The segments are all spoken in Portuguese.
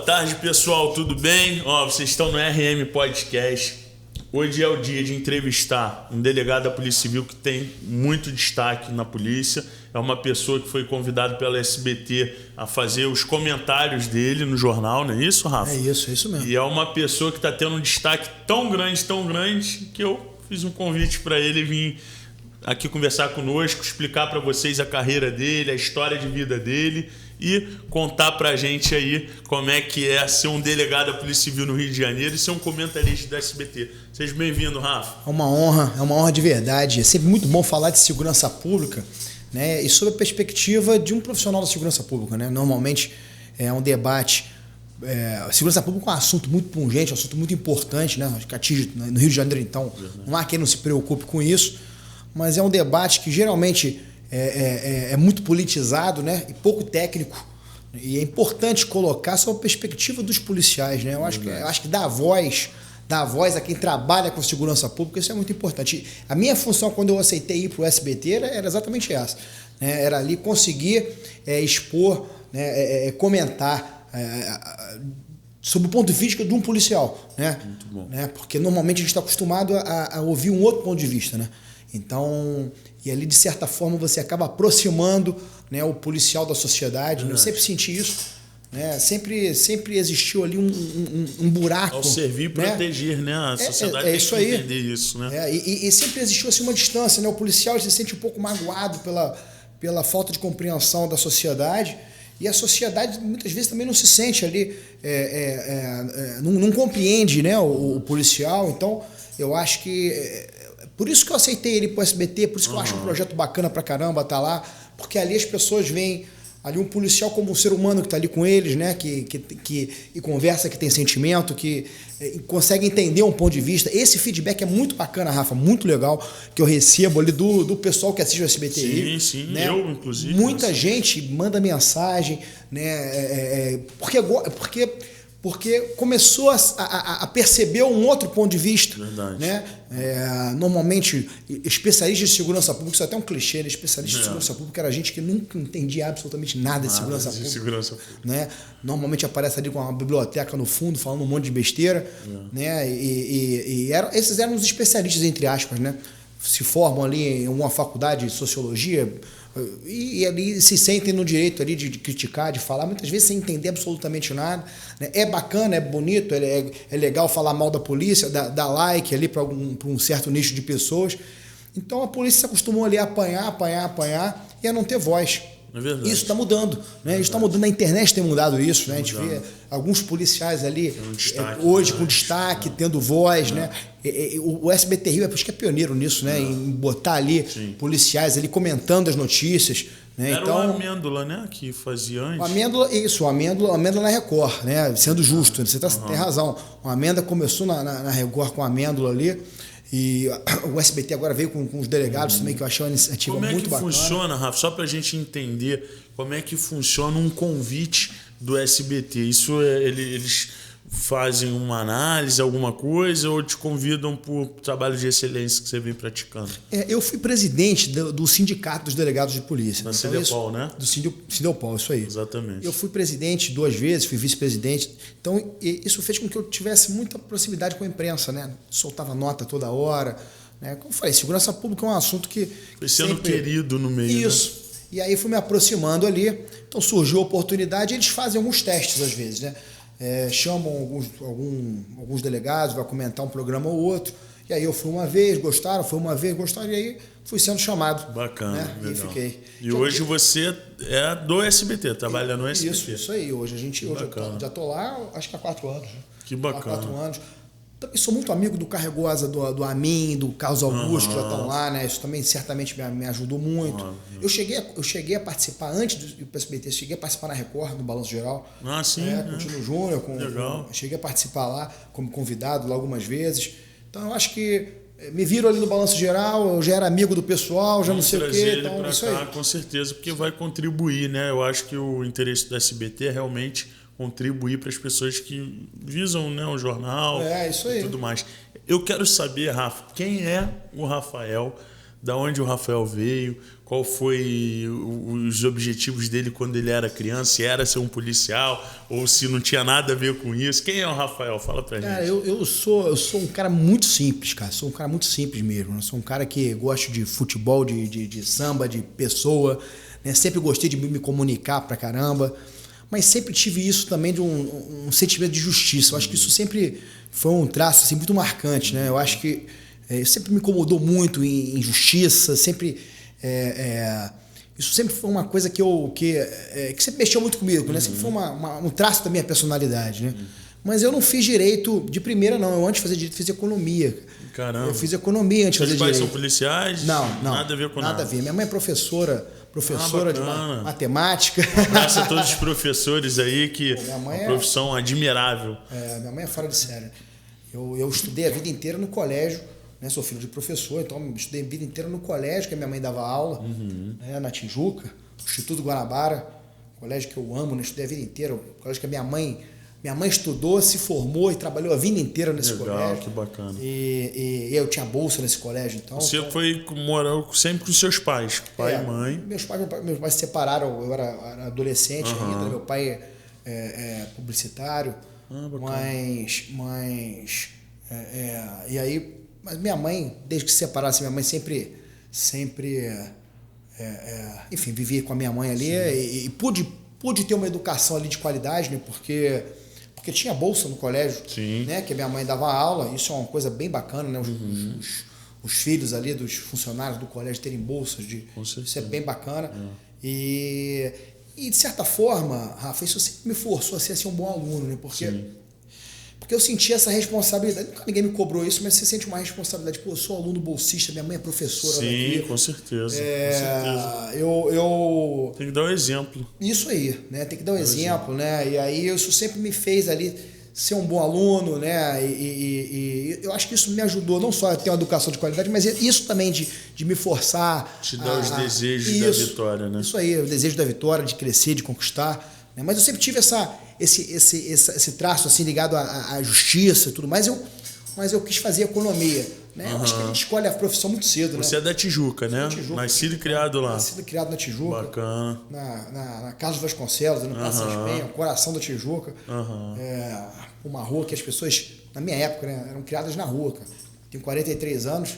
tarde, pessoal, tudo bem? Vocês estão no RM Podcast. Hoje é o dia de entrevistar um delegado da Polícia Civil que tem muito destaque na polícia. É uma pessoa que foi convidada pela SBT a fazer os comentários dele no jornal, não é isso, Rafa? É isso mesmo. E é uma pessoa que está tendo um destaque tão grande, que eu fiz um convite para ele vir aqui conversar conosco, explicar para vocês a carreira dele, a história de vida dele e contar pra gente aí como é que é ser um delegado da Polícia Civil no Rio de Janeiro e ser um comentarista do SBT. Seja bem-vindo, Rafa. É uma honra de verdade. É sempre muito bom falar de segurança pública, né? E sob a perspectiva de um profissional da segurança pública, né? Normalmente é um debate. A segurança pública é um assunto muito pungente, um assunto muito importante, né? Que atinge no Rio de Janeiro, então não há quem não se preocupe com isso, mas é um debate que geralmente é muito politizado, né? E pouco técnico. E é importante colocar sob a perspectiva dos policiais, né? Eu acho que dar voz a quem trabalha com segurança pública, isso é muito importante. A minha função quando eu aceitei ir para o SBT era exatamente essa, né? Era ali conseguir expor, né? Comentar sobre o ponto de vista de um policial, né? Muito bom. Né? Porque normalmente a gente está acostumado a ouvir um outro ponto de vista, né? Então, e ali de certa forma você acaba aproximando, né, o policial da sociedade. Eu sempre senti isso, né? Sempre existiu ali um buraco. Ao servir e proteger, né? A sociedade tem isso que aí. entender isso, né? E sempre existiu assim, uma distância, né? O policial se sente um pouco magoado pela falta de compreensão da sociedade. E a sociedade muitas vezes também não se sente ali, não compreende, né, o policial. Então, eu acho que por isso que eu aceitei ele pro SBT, por isso que eu acho um projeto bacana pra caramba tá lá, porque ali as pessoas veem ali um policial como um ser humano que tá ali com eles, né, que conversa, que tem sentimento, que consegue entender um ponto de vista. Esse feedback é muito bacana, Rafa, muito legal, que eu recebo ali do pessoal que assiste o SBT. Sim, né? Eu, inclusive. Muita gente manda mensagem, né, porque começou a perceber um outro ponto de vista. Verdade. Né? Normalmente, especialistas de segurança pública, isso é até um clichê, né? Especialista de segurança pública era gente que nunca entendia absolutamente nada de segurança pública. Né? Normalmente aparece ali com uma biblioteca no fundo, falando um monte de besteira. Né? Esses eram os especialistas, entre aspas, né? Se formam ali em uma faculdade de sociologia e ali se sentem no direito ali de criticar, de falar, muitas vezes sem entender absolutamente nada. Né? É bacana, é bonito, é legal falar mal da polícia, dar like ali para um certo nicho de pessoas. Então a polícia se acostumou ali a apanhar e a não ter voz. É verdade. Isso está mudando, né? Isso está mudando, a internet tem mudado isso, né? A gente vê alguns policiais ali hoje com destaque, tendo voz, né? O SBT Rio acho que é pioneiro nisso, né? Em botar ali policiais ali comentando as notícias. Né? Era então, o Amêndola, né? Que fazia antes. O Amêndola na Record, né? Sendo justo, você tem razão. O Amêndola começou na Record com a Amêndola ali. E o SBT agora veio com os delegados também, que eu achei uma iniciativa muito bacana. Como é que funciona, Rafa? Só para a gente entender como é que funciona um convite do SBT. Isso eles fazem uma análise, alguma coisa, ou te convidam por trabalho de excelência que você vem praticando? Eu fui presidente do Sindicato dos Delegados de Polícia. Da CDPOL, né? Do CDPOL, isso aí. Exatamente. Eu fui presidente 2 vezes, fui vice-presidente. Então, isso fez com que eu tivesse muita proximidade com a imprensa, né? Soltava nota toda hora. Né? Como eu falei, segurança pública é um assunto que... Foi sendo querido no meio, Isso. Né? E aí fui me aproximando ali. Então, surgiu a oportunidade. Eles fazem alguns testes, às vezes, né? Chamam alguns delegados, vai comentar um programa ou outro. E aí eu fui uma vez, gostaram, e aí fui sendo chamado. Bacana, né? legal. E fiquei. E hoje você é do SBT, trabalha no SBT. Isso aí. Hoje eu já estou lá, acho que há 4 anos. Que bacana. Há 4 anos. Também sou muito amigo do Carregosa, do Amin, do Carlos Augusto, que já estão lá, né? Isso também certamente me ajudou muito. Eu cheguei a participar, antes do SBT, cheguei a participar na Record, no Balanço Geral. Sim. Com o Tino Júnior. Legal. Cheguei a participar lá como convidado lá algumas vezes. Então eu acho que me viram ali no Balanço Geral, eu já era amigo do pessoal, já não sei o quê. Então, isso aí. Com certeza, porque vai contribuir, né? Eu acho que o interesse do SBT é realmente contribuir para as pessoas que visam, né, o jornal isso aí. E tudo mais. Eu quero saber, Rafa, quem é o Rafael da onde o Rafael veio, qual foi os objetivos dele quando ele era criança, se era ser um policial ou se não tinha nada a ver com isso. Quem é o Rafael? Fala pra gente. Cara, eu sou um cara muito simples, cara. Sou um cara muito simples mesmo. Eu sou um cara que gosto de futebol, de samba, de pessoa, né? Sempre gostei de me comunicar pra caramba, mas sempre tive isso também de um sentimento de justiça. Eu acho que isso sempre foi um traço assim, muito marcante, né? Eu acho que sempre me incomodou muito em justiça, sempre... isso sempre foi uma coisa que sempre mexeu muito comigo, né? Sempre foi um traço da minha personalidade, né? Mas eu não fiz direito de primeira, não. Eu antes de fazer direito fiz economia. Caramba. Eu fiz economia antes de fazer direito. Seus pais são policiais? Não. Nada a ver com nada. Nada a ver. Minha mãe é professora de matemática. Um abraço a todos os professores aí, que é uma profissão admirável. Minha mãe é fora de série. Eu estudei a vida inteira no colégio, né? Sou filho de professor, então estudei a vida inteira no colégio, que a minha mãe dava aula, né? Na Tijuca, Instituto Guanabara, colégio que eu amo, né? Estudei a vida inteira, colégio que a minha mãe estudou, se formou e trabalhou a vida inteira nesse colégio. Que bacana. E eu tinha bolsa nesse colégio, então... Você morou sempre com seus pais, pai e mãe? Meus pais se separaram, eu era adolescente ainda, meu pai é publicitário, mas minha mãe, desde que se separasse, minha mãe sempre enfim, vivia com a minha mãe ali e pude ter uma educação ali de qualidade, né? Porque tinha bolsa no colégio, né? Que a minha mãe dava aula, isso é uma coisa bem bacana, né? Os filhos ali dos funcionários do colégio terem bolsas, isso é bem bacana. E de certa forma, Rafa, isso sempre me forçou a ser assim, um bom aluno, né? Porque eu senti essa responsabilidade. Nunca ninguém me cobrou isso, mas você sente uma responsabilidade. Pô, eu sou aluno bolsista, minha mãe é professora. Sim, com certeza. Tem que dar um exemplo. Isso aí, né? Tem que dar um exemplo, né? E aí isso sempre me fez ali ser um bom aluno, né? E eu acho que isso me ajudou não só a ter uma educação de qualidade, mas isso também de me forçar. Te dar os desejos da vitória, né? Isso aí, o desejo da vitória, de crescer, de conquistar. Né? Mas eu sempre tive esse traço assim ligado à justiça e tudo mais, mas eu quis fazer economia. Né? Eu acho que a gente escolhe a profissão muito cedo. Você é da Tijuca, né? Nascido e criado lá. Nascido e criado na Tijuca. Bacana. Na Carlos Vasconcelos, no Praça Espenha, coração da Tijuca. Uma rua que as pessoas, na minha época, né, eram criadas na rua. Cara. Tenho 43 anos,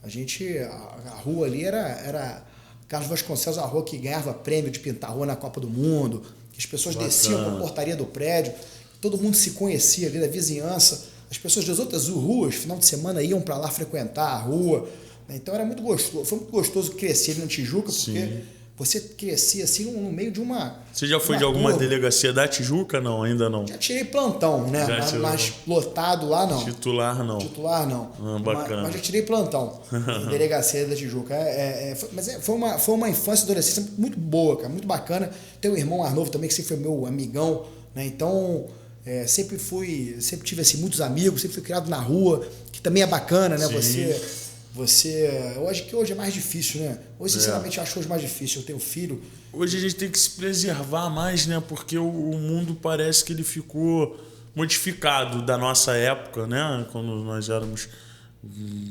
a rua ali era Carlos Vasconcelos, a rua que ganhava prêmio de pintar a rua na Copa do Mundo. As pessoas desciam para a portaria do prédio, todo mundo se conhecia ali da vizinhança, as pessoas das outras ruas, final de semana, iam para lá frequentar a rua, né? Então era muito gostoso, foi muito gostoso crescer ali na Tijuca, porque você crescia assim no meio de uma... Você já foi de alguma delegacia da Tijuca? Não, ainda não. Já tirei plantão, né? Mas lotado lá não. Titular não. Bacana. Mas já tirei plantão em delegacia da Tijuca. Foi uma infância e adolescência muito boa, cara, muito bacana. Tenho um irmão mais novo também, que sempre foi meu amigão, né? Então, sempre tive assim, muitos amigos, sempre fui criado na rua, que também é bacana, né? Eu acho que hoje é mais difícil, né? Hoje, sinceramente, eu acho hoje mais difícil. Eu tenho filho. Hoje a gente tem que se preservar mais, né? Porque o mundo parece que ele ficou modificado da nossa época, né? Quando nós éramos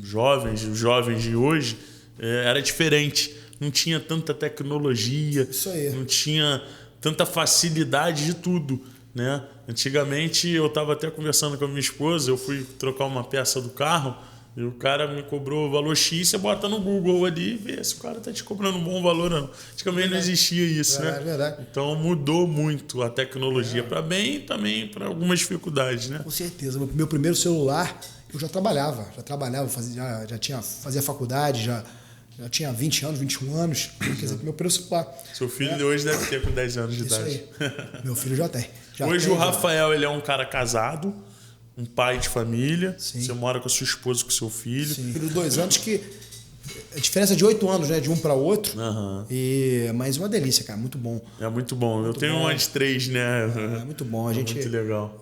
jovens, os jovens de hoje, era diferente. Não tinha tanta tecnologia, isso aí. Não tinha tanta facilidade de tudo, né? Antigamente, eu estava até conversando com a minha esposa, eu fui trocar uma peça do carro, e o cara me cobrou o valor X, você bota no Google ali e vê se o cara tá te cobrando um bom valor ou não. Antigamente não existia isso, né? É verdade. Então mudou muito a tecnologia, para bem e também para algumas dificuldades, né? Com certeza. Meu primeiro celular, eu já trabalhava, fazia faculdade, já tinha 20 anos, 21 anos. Quer dizer, meu primeiro celular. Seu filho de hoje deve ter com 10 anos de idade. Isso aí. Meu filho já tem. Hoje o Rafael, ele é um cara casado, um pai de família. Sim. Você mora com a sua esposa, com o seu filho. Sim. Filho de 2 anos, que a diferença é de 8 anos, né? De um para outro. Mas uma delícia, cara. Muito bom. É muito bom. Eu tenho uma de 3, né? É muito bom. Muito legal.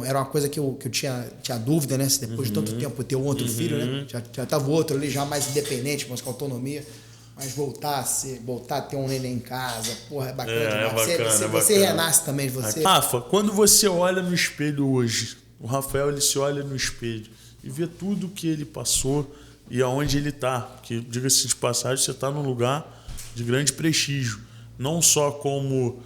Era uma coisa que eu tinha dúvida, né? Se depois de tanto tempo eu ter um outro filho, né? Já tava o outro ali já mais independente, mas com autonomia. Mas voltar a ter um neném em casa, porra, é bacana demais. Você renasce também de você. Rafa, quando você olha no espelho hoje, o Rafael, ele se olha no espelho e vê tudo que ele passou, e aonde ele está. Porque, diga-se de passagem, você está num lugar de grande prestígio. Não só como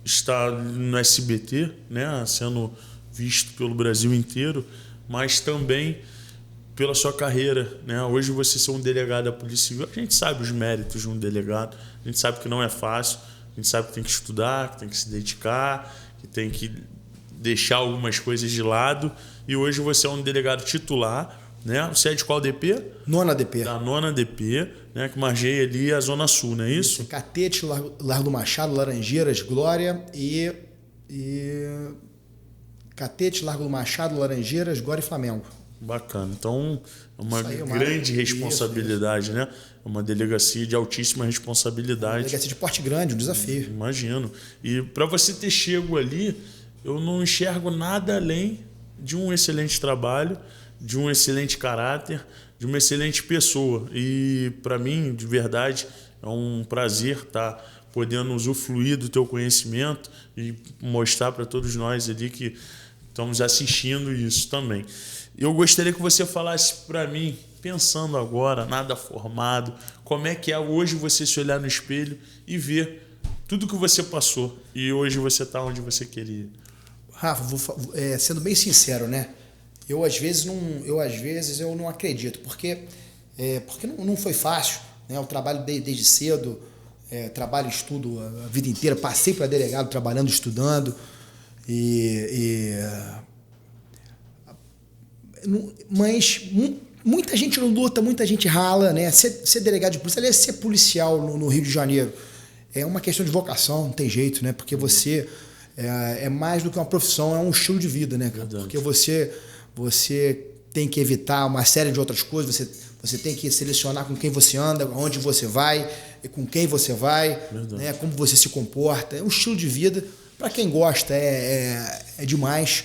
está no SBT, né, sendo visto pelo Brasil inteiro, mas também pela sua carreira, né? Hoje você ser um delegado da Polícia Civil, a gente sabe os méritos de um delegado, a gente sabe que não é fácil, a gente sabe que tem que estudar, que tem que se dedicar, que tem que deixar algumas coisas de lado, e hoje você é um delegado titular, né? Você é de qual DP? Nona DP. Da nona DP, né? Que margeia ali a Zona Sul, não é isso? Catete, Largo do Machado, Laranjeiras, Glória e Catete, Largo do Machado, Laranjeiras, Glória e Flamengo. Bacana. Então, é uma grande responsabilidade, isso. Né? É uma delegacia de altíssima responsabilidade. Uma delegacia de porte grande, um desafio. Imagino. E para você ter chego ali, eu não enxergo nada além de um excelente trabalho, de um excelente caráter, de uma excelente pessoa. E para mim, de verdade, é um prazer estar podendo usufruir do teu conhecimento e mostrar para todos nós ali que estamos assistindo isso também. Eu gostaria que você falasse para mim, pensando agora, nada formado, como é que é hoje você se olhar no espelho e ver tudo que você passou e hoje você está onde você queria. Rafa, sendo bem sincero, né? Eu às vezes não acredito, porque não foi fácil, né? Eu trabalho desde cedo, trabalho e estudo a vida inteira, passei para delegado trabalhando, estudando mas muita gente luta, muita gente rala, né? Ser delegado de polícia, aliás, ser policial no Rio de Janeiro é uma questão de vocação, não tem jeito, né? Porque você é mais do que uma profissão, é um estilo de vida, né? Verdade. Porque você tem que evitar uma série de outras coisas, você tem que selecionar com quem você anda, onde você vai, com quem você vai, né? Como você se comporta. É um estilo de vida, para quem gosta, é demais.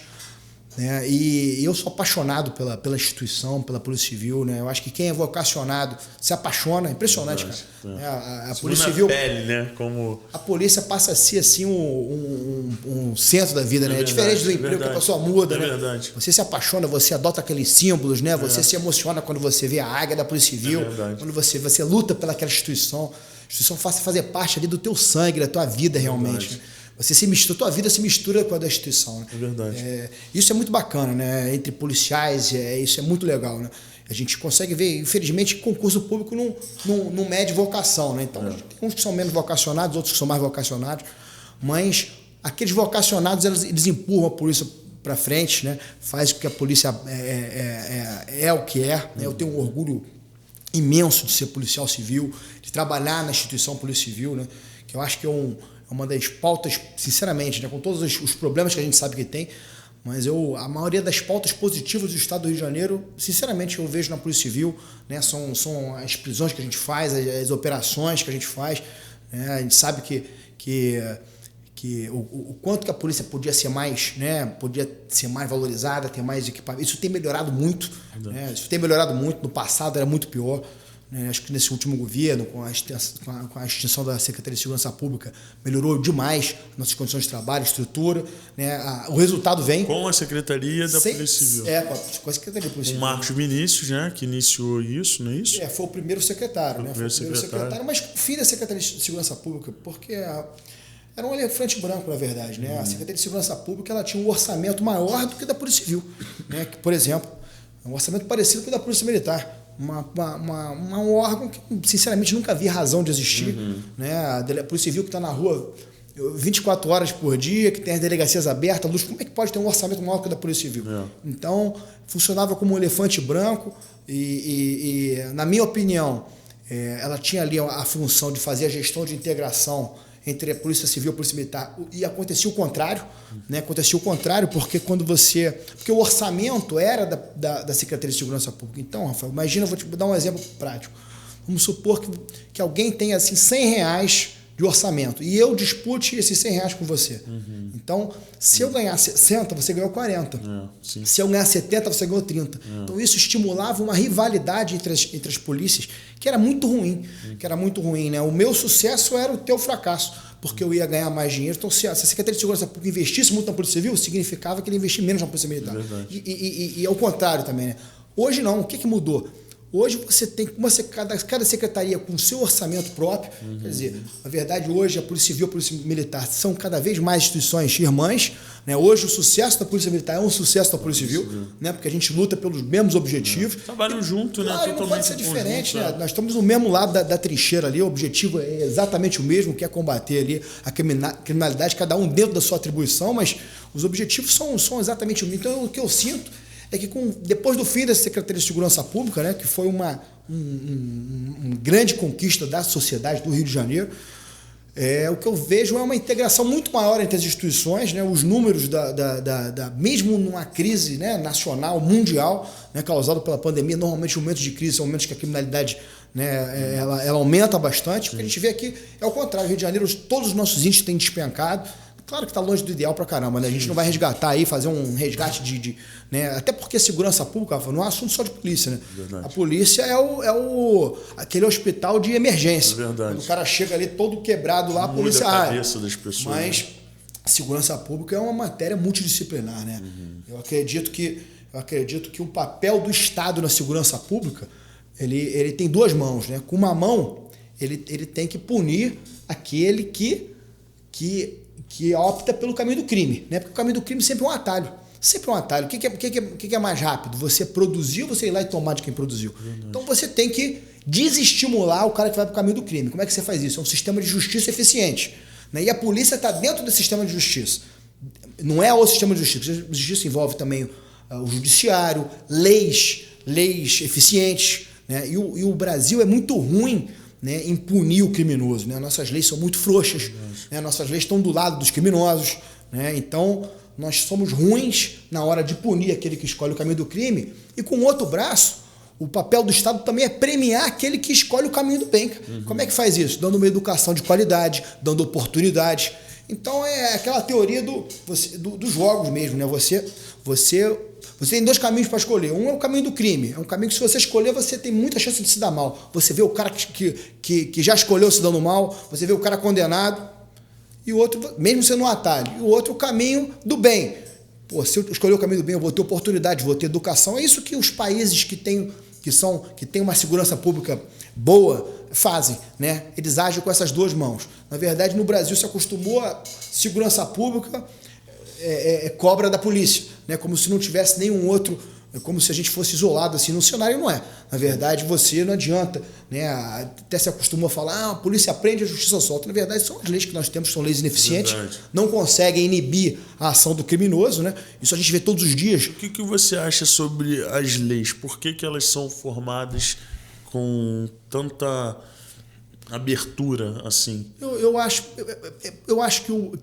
Né? E eu sou apaixonado pela instituição, pela Polícia Civil, né? Eu acho que quem é vocacionado se apaixona, é impressionante, cara. A Polícia Civil, pele, né? Como... A polícia passa a ser assim um centro da vida, né? É diferente do emprego que a pessoa muda, né? Verdade. Você se apaixona, você adota aqueles símbolos, né? Você se emociona quando você vê a águia da Polícia Civil, quando você luta pelaquela instituição. A instituição fazer parte ali do teu sangue, da tua vida realmente. Né? Você se mistura, tua vida se mistura com a da instituição. Né? É verdade. Isso é muito bacana, né? Entre policiais, isso é muito legal, né? A gente consegue ver, infelizmente, concurso público não mede vocação, né? Então, tem uns que são menos vocacionados, outros que são mais vocacionados, mas aqueles vocacionados, eles empurram a polícia para frente, né? Faz com que a polícia é o que é. Né? Eu tenho um orgulho imenso de ser policial civil, de trabalhar na instituição Polícia Civil, né? Que eu acho que é uma das pautas, sinceramente, né, com todos os problemas que a gente sabe que tem, mas a maioria das pautas positivas do Estado do Rio de Janeiro, sinceramente, eu vejo na Polícia Civil, né, são as prisões que a gente faz, as operações que a gente faz, né, a gente sabe que o quanto que a polícia podia ser mais, né, podia ser mais valorizada, ter mais equipamento, isso tem melhorado muito, né, no passado era muito pior. Acho que nesse último governo, com a extinção da Secretaria de Segurança Pública, melhorou demais nossas condições de trabalho, estrutura. Né? O resultado vem... Com a Secretaria da Polícia Civil. Com a Secretaria da Polícia Civil. O Marcos Vinícius, né, que iniciou isso, não é isso? Foi o primeiro secretário. Foi o primeiro secretário, mas o fim da Secretaria de Segurança Pública, porque era um elefante branco, na verdade. Né? A Secretaria de Segurança Pública ela tinha um orçamento maior do que da Polícia Civil. Né? Que, por exemplo, um orçamento parecido com o da Polícia Militar. Um órgão que, sinceramente, nunca vi razão de existir. Né? A Polícia Civil que está na rua 24 horas por dia, que tem as delegacias abertas, luz, como é que pode ter um orçamento maior que o da Polícia Civil? Então, funcionava como um elefante branco e na minha opinião, ela tinha ali a função de fazer a gestão de integração entre a Polícia Civil e a Polícia Militar, e acontecia o contrário, né? Acontecia o contrário, porque porque o orçamento era da Secretaria de Segurança Pública. Então, Rafael, imagina, eu vou te dar um exemplo prático. Vamos supor que alguém tenha assim, R$100 de orçamento, e eu dispute esses R$100 com você. Então, se eu ganhar 60, você ganhou 40. Se eu ganhar 70, você ganhou 30. Então, isso estimulava uma rivalidade entre as polícias, que era muito ruim. Né? O meu sucesso era o teu fracasso, porque eu ia ganhar mais dinheiro. Então, se a Secretaria de Segurança Pública investisse muito na Polícia Civil, significava que ele investia menos na Polícia Militar. E ao contrário também. Né? Hoje não. O que mudou? Hoje você tem cada secretaria com o seu orçamento próprio. Quer dizer, na verdade, hoje a Polícia Civil e a Polícia Militar são cada vez mais instituições irmãs. Né? Hoje o sucesso da Polícia Militar é um sucesso da Polícia Civil, né? Porque a gente luta pelos mesmos objetivos. Trabalham junto, né? Claro, não pode ser diferente. Né? Nós estamos no mesmo lado da trincheira ali, o objetivo é exatamente o mesmo, que é combater ali a criminalidade, cada um dentro da sua atribuição, mas os objetivos são exatamente o mesmo. Então, o que eu sinto é que depois do fim da Secretaria de Segurança Pública, né, que foi uma grande conquista da sociedade do Rio de Janeiro, o que eu vejo é uma integração muito maior entre as instituições, né, os números, mesmo numa crise, né, nacional, mundial, né, causada pela pandemia, normalmente momentos de crise são momentos que a criminalidade, né, ela aumenta bastante. O que a gente vê aqui é o contrário. No Rio de Janeiro, todos os nossos índices têm despencado. Claro que está longe do ideal pra caramba, né? A gente não vai resgatar aí, fazer um resgate né? Até porque segurança pública não é um assunto só de polícia, né? Verdade. A polícia é aquele hospital de emergência. Verdade. Quando o cara chega ali todo quebrado lá, a polícia... Muda a cabeça das pessoas. Mas segurança pública é uma matéria multidisciplinar, né? Eu acredito que o papel do Estado na segurança pública, ele tem duas mãos, né? Com uma mão, ele tem que punir aquele que opta pelo caminho do crime, né? Porque o caminho do crime sempre é um atalho. Sempre é um atalho. O que é mais rápido? Você produzir ou você ir lá e tomar de quem produziu? Então você tem que desestimular o cara que vai para o caminho do crime. Como é que você faz isso? É um sistema de justiça eficiente. Né? E a polícia está dentro desse sistema de justiça. Não é o sistema de justiça. A justiça envolve também o judiciário, leis eficientes. Né? E o Brasil é muito ruim, né, em punir o criminoso, né? Nossas leis são muito frouxas, né? Nossas leis estão do lado dos criminosos, né? Então nós somos ruins na hora de punir aquele que escolhe o caminho do crime, e com o outro braço, o papel do Estado também é premiar aquele que escolhe o caminho do bem. Como é que faz isso? Dando uma educação de qualidade, dando oportunidade. Então é aquela teoria dos jogos mesmo, né? Você tem dois caminhos para escolher. Um é o caminho do crime. É um caminho que, se você escolher, você tem muita chance de se dar mal. Você vê o cara que já escolheu se dando mal, você vê o cara condenado, e o outro, mesmo sendo um atalho, e o outro, o caminho do bem. Pô, se eu escolher o caminho do bem, eu vou ter oportunidade, vou ter educação. É isso que os países que têm uma segurança pública boa fazem, né? Eles agem com essas duas mãos. Na verdade, no Brasil se acostumou a segurança pública cobra da polícia, né? Como se não tivesse nenhum outro, como se a gente fosse isolado assim no cenário. Não é. Na verdade, você não adianta, né? Até se acostumou a falar, a polícia prende, a justiça solta. Na verdade, são as leis que nós temos, são leis ineficientes, não conseguem inibir a ação do criminoso, né? Isso a gente vê todos os dias. O que você acha sobre as leis? Por que elas são formadas com tanta abertura assim? Eu acho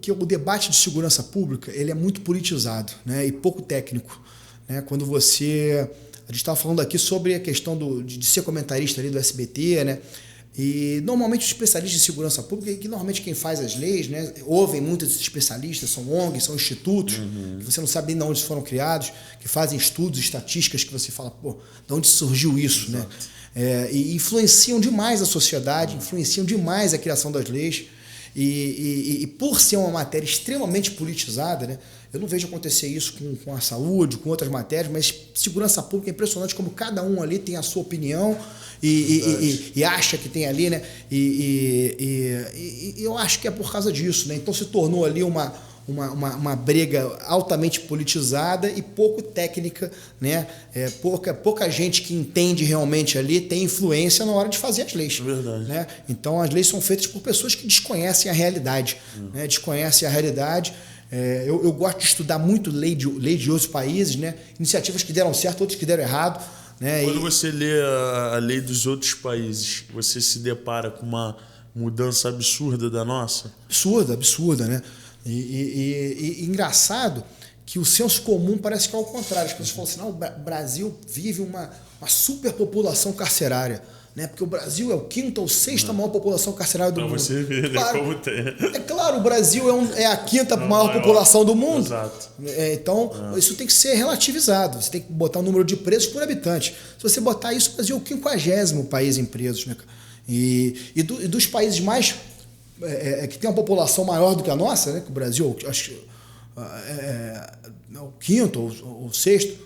que o debate de segurança pública ele é muito politizado, né, e pouco técnico, né? Quando a gente estava falando aqui sobre a questão de ser comentarista ali do SBT, né? E normalmente os especialistas de segurança pública, que normalmente quem faz as leis, né, ouvem muitos desses especialistas, são ONGs, são institutos, que você não sabe nem de onde foram criados, que fazem estudos, estatísticas, que você fala, pô, de onde surgiu isso, né? E influenciam demais a sociedade, influenciam demais a criação das leis, e por ser uma matéria extremamente politizada, né, eu não vejo acontecer isso com a saúde, com outras matérias, mas segurança pública é impressionante como cada um ali tem a sua opinião e acha que tem ali, né? E eu acho que é por causa disso, né? Então se tornou ali uma briga altamente politizada e pouco técnica, né? Pouca gente que entende realmente ali tem influência na hora de fazer as leis. Verdade. Né? Então as leis são feitas por pessoas que desconhecem a realidade. Né? Desconhecem a realidade. Eu gosto de estudar muito lei de outros países, né? Iniciativas que deram certo, outras que deram errado. Né? Quando você lê a lei dos outros países, você se depara com uma mudança absurda da nossa? Absurda, né? E engraçado que o senso comum parece que é ao contrário. As pessoas falam assim, não, o Brasil vive uma superpopulação carcerária, né? Porque o Brasil é o quinta ou sexta maior população carcerária do mundo. Para você ver, claro, como tem. É claro, o Brasil é a quinta maior população do mundo. Exato. Então, isso tem que ser relativizado. Você tem que botar o número de presos por habitante. Se você botar isso, o Brasil é o 50º país em presos, né? E dos países mais que tem uma população maior do que a nossa, né? Que o Brasil, acho que é o quinto ou sexto,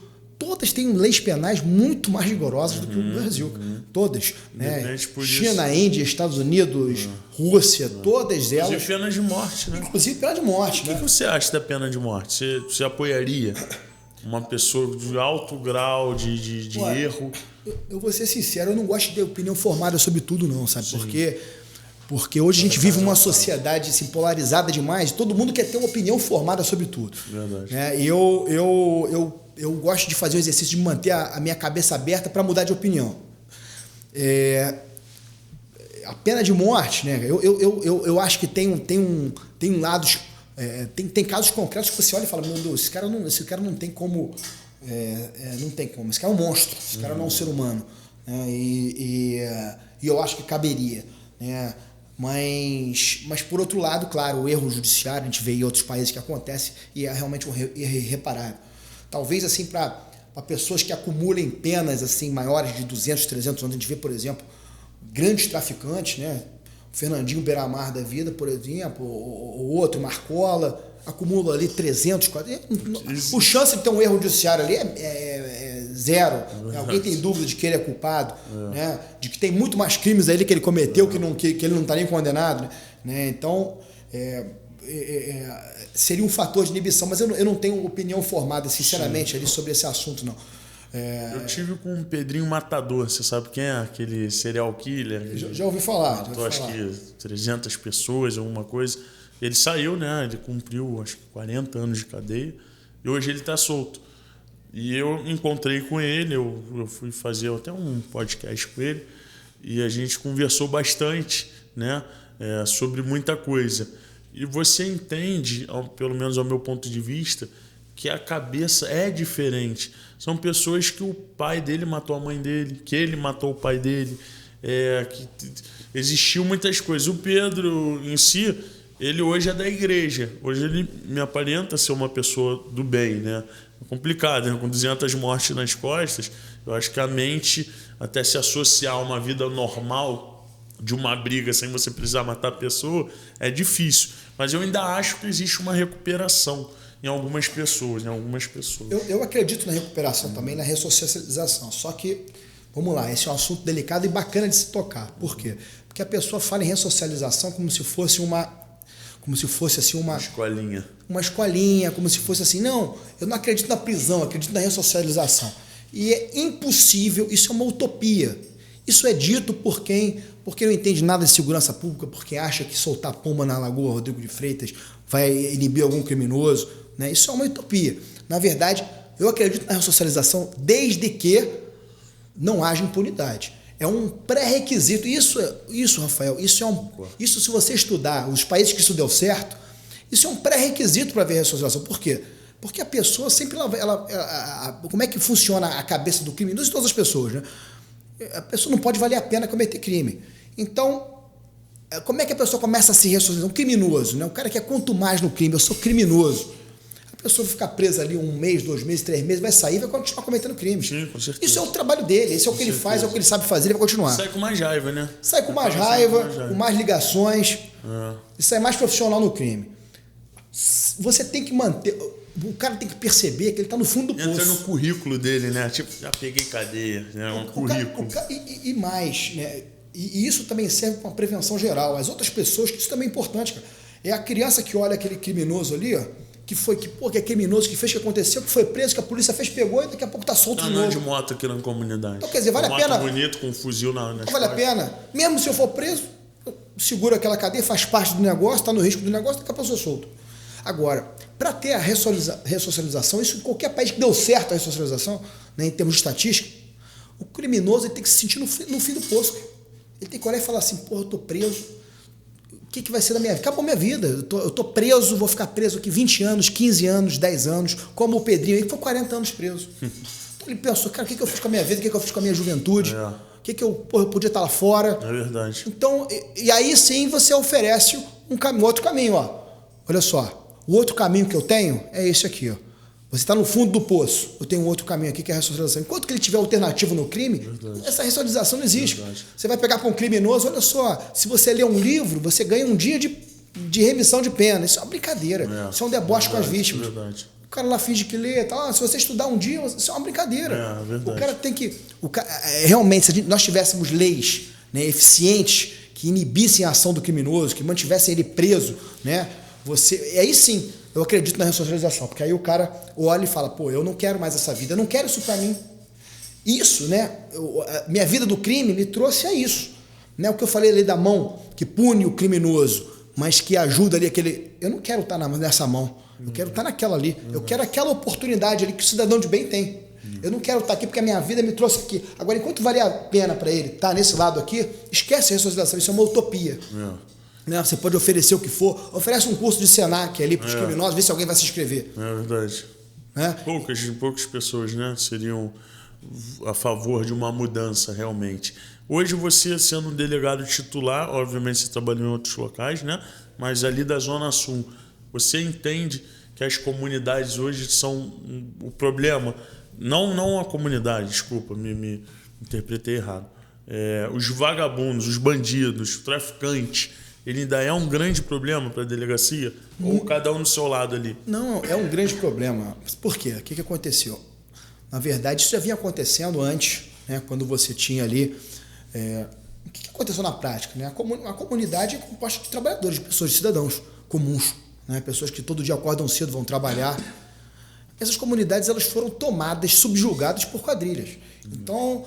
todas têm leis penais muito mais rigorosas do que o Brasil. Todas. Né? China, Índia, Estados Unidos, Rússia, todas elas. Inclusive pena de morte, né? Inclusive pena de morte. O que você acha da pena de morte? Você apoiaria uma pessoa de alto grau de erro? Eu vou ser sincero, eu não gosto de ter opinião formada sobre tudo, não, sabe? Porque hoje a gente vive uma sociedade assim, polarizada demais, todo mundo quer ter uma opinião formada sobre tudo. Verdade. Né? E eu gosto de fazer o exercício de manter a minha cabeça aberta para mudar de opinião. A pena de morte, né? Eu acho que tem lados. Tem casos concretos que você olha e fala, meu Deus, esse cara não tem como. Não tem como. Esse cara é um monstro, esse cara não é um ser humano. Né? E eu acho que caberia. Né? Mas por outro lado, claro, o erro judiciário, a gente vê em outros países que acontece e é realmente um erro irreparável. Talvez assim para pessoas que acumulem penas assim maiores de 200, 300 anos, a gente vê, por exemplo, grandes traficantes, né? O Fernandinho Beiramar da vida, por exemplo, o outro, Marcola, acumula ali 300, 400. O chance de ter um erro judiciário ali é zero. Alguém tem dúvida de que ele é culpado, né? De que tem muito mais crimes aí que ele cometeu que ele não está nem condenado. Né? Então, seria um fator de inibição, mas eu não tenho opinião formada, sinceramente, ali sobre esse assunto, não. Eu tive com o Pedrinho Matador, você sabe quem é? Aquele serial killer. Já ouvi falar. Acho que 300 pessoas, alguma coisa. Ele saiu, né? Ele cumpriu, acho que 40 anos de cadeia e hoje ele está solto. E eu encontrei com ele, eu fui fazer até um podcast com ele e a gente conversou bastante, né? Sobre muita coisa. E você entende, pelo menos ao meu ponto de vista, que a cabeça é diferente. São pessoas que o pai dele matou a mãe dele, que ele matou o pai dele, que existiu muitas coisas. O Pedro em si, ele hoje é da igreja. Hoje ele me aparenta ser uma pessoa do bem, né? É complicado, né? Com 200 mortes nas costas, eu acho que a mente, até se associar a uma vida normal de uma briga sem você precisar matar a pessoa, é difícil. Mas eu ainda acho que existe uma recuperação em algumas pessoas. Eu acredito na recuperação também, na ressocialização. Só que, vamos lá, esse é um assunto delicado e bacana de se tocar. Por quê? Porque a pessoa fala em ressocialização como se fosse assim uma escolinha. Uma escolinha, como se fosse assim, não, eu não acredito na prisão, eu acredito na ressocialização. E é impossível, isso é uma utopia. Isso é dito por quem não entende nada de segurança pública, porque acha que soltar pomba na Lagoa Rodrigo de Freitas vai inibir algum criminoso. Né? Isso é uma utopia. Na verdade, eu acredito na ressocialização desde que não haja impunidade. É um pré-requisito. Isso, Rafael, isso se você estudar os países que isso deu certo, isso é um pré-requisito para ver a ressocialização. Por quê? Porque a pessoa sempre como é que funciona a cabeça do criminoso de todas as pessoas, né? A pessoa não pode valer a pena cometer crime. Então, como é que a pessoa começa a se ressocializar? Um criminoso, né? O cara que é quanto mais no crime, eu sou criminoso. A pessoa vai ficar presa ali 1 mês, 2 meses, 3 meses, vai sair e vai continuar cometendo crimes. Sim, com certeza. Isso é o trabalho dele, isso é o que ele faz, é o que ele sabe fazer, ele vai continuar. Sai com mais raiva, né? Sai com mais raiva, com mais ligações, e sai mais profissional no crime. Você tem que manter... O cara tem que perceber que ele está no fundo do poço. Entra no currículo dele, né? Tipo, já peguei cadeia, né? Um currículo. E mais, né? E isso também serve para uma prevenção geral. As outras pessoas, que isso também é importante, cara. É a criança que olha aquele criminoso ali, ó, que é criminoso, que fez o que aconteceu, que foi preso, que a polícia fez, pegou e daqui a pouco está solto de novo. De moto aqui na comunidade. Então, quer dizer, vale a pena. Moto bonito, com um fuzil na Não vale a pena. Mesmo se eu for preso, eu seguro aquela cadeia, faz parte do negócio, está no risco do negócio, daqui a pouco eu sou solto. Agora, para ter a ressocialização, isso em qualquer país que deu certo a ressocialização, né, em termos de estatística, o criminoso ele tem que se sentir no fim do poço. Ele tem que olhar e falar assim, porra, eu tô preso, o que vai ser da minha vida? Acabou a minha vida, eu tô preso, vou ficar preso aqui 20 anos, 15 anos, 10 anos, como o Pedrinho aí, que foi 40 anos preso. Então ele pensou, cara, o que eu fiz com a minha vida, o que eu fiz com a minha juventude, o que eu podia estar lá fora. É verdade. Então, e aí sim você oferece outro caminho, ó. Olha só. O outro caminho que eu tenho é esse aqui, ó. Você está no fundo do poço. Eu tenho um outro caminho aqui que é a ressocialização. Enquanto que ele tiver alternativo no crime, essa ressocialização não existe. Você vai pegar para um criminoso, olha só, se você ler um livro, você ganha um dia de remissão de pena. Isso é uma brincadeira. Isso é um deboche com as vítimas. O cara lá finge que lê, tá? Se você estudar um dia, isso é uma brincadeira. Verdade. O cara tem que... realmente, se nós tivéssemos leis, né, eficientes que inibissem a ação do criminoso, que mantivessem ele preso, né? Aí sim, eu acredito na ressocialização, porque aí o cara olha e fala, pô, eu não quero mais essa vida, eu não quero isso pra mim. Isso, né? Minha vida do crime me trouxe a isso. Né? O que eu falei ali da mão que pune o criminoso, mas que ajuda ali aquele... Eu não quero estar nessa mão, eu quero estar naquela ali. Eu quero aquela oportunidade ali que o cidadão de bem tem. Eu não quero estar aqui porque a minha vida me trouxe aqui. Agora, enquanto vale a pena para ele estar nesse lado aqui, esquece a ressocialização, isso é uma utopia. Né? Você pode oferecer o que for, oferece um curso de Senac ali para os criminosos, vê se alguém vai se inscrever. É verdade. Poucas pessoas, né, seriam a favor de uma mudança realmente. Hoje você, sendo um delegado titular, obviamente você trabalhou em outros locais, né, mas ali da Zona Sul, você entende que as comunidades hoje são o problema? Não a comunidade, desculpa, me interpretei errado. Os vagabundos, os bandidos, os traficantes, ele ainda é um grande problema para a delegacia? Ou cada um no seu lado ali? Não, é um grande problema. Por quê? O que aconteceu? Na verdade, isso já vinha acontecendo antes, né? Quando você tinha ali... o que aconteceu na prática? Né? A comunidade é composta de trabalhadores, de pessoas, de cidadãos comuns, né? Pessoas que todo dia acordam cedo, vão trabalhar. Essas comunidades elas foram tomadas, subjugadas por quadrilhas. Então,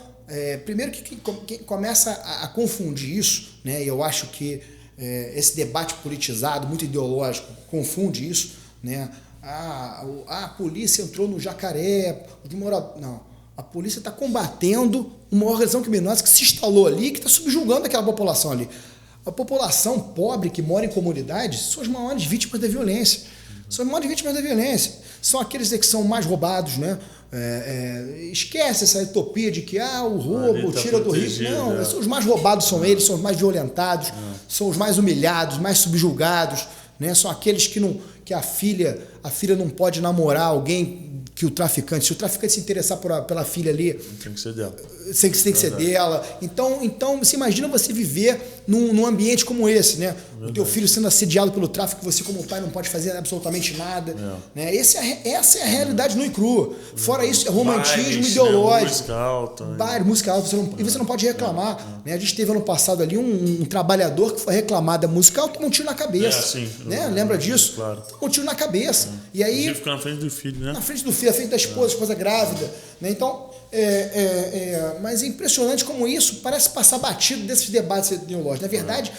primeiro que quem começa a confundir isso, né? E eu acho que esse debate politizado, muito ideológico, confunde isso, né? A polícia entrou no Jacaré, não. A polícia está combatendo uma organização criminosa que se instalou ali, que está subjugando aquela população ali. A população pobre que mora em comunidades são as maiores vítimas da violência. São as maiores vítimas da violência. São aqueles que são mais roubados, né? Esquece essa utopia de que o roubo tira do rico. Não, são os mais roubados, são eles, são os mais violentados, são os mais humilhados, mais subjugados, né? São aqueles que a filha não pode namorar alguém que o traficante, se o traficante se interessar pela filha ali, tem que ser dela. Tem que ser dela. Então, você imagina você viver num ambiente como esse, né? O teu filho sendo assediado pelo tráfico, você como pai não pode fazer absolutamente nada. Né? Essa é a realidade nua e crua. Fora isso, é romantismo ideológico. Música alta. Música alta. Você não pode reclamar. Né? A gente teve ano passado ali um trabalhador que foi reclamar da música alta, tomou um tiro na cabeça. Né? Lembra disso? Claro. Tomou um tiro na cabeça. E aí... Ele fica na frente do filho, né? Na frente do filho, na frente da esposa, a esposa grávida. Né? Então, mas é impressionante como isso parece passar batido desses debates ideológicos. Na verdade,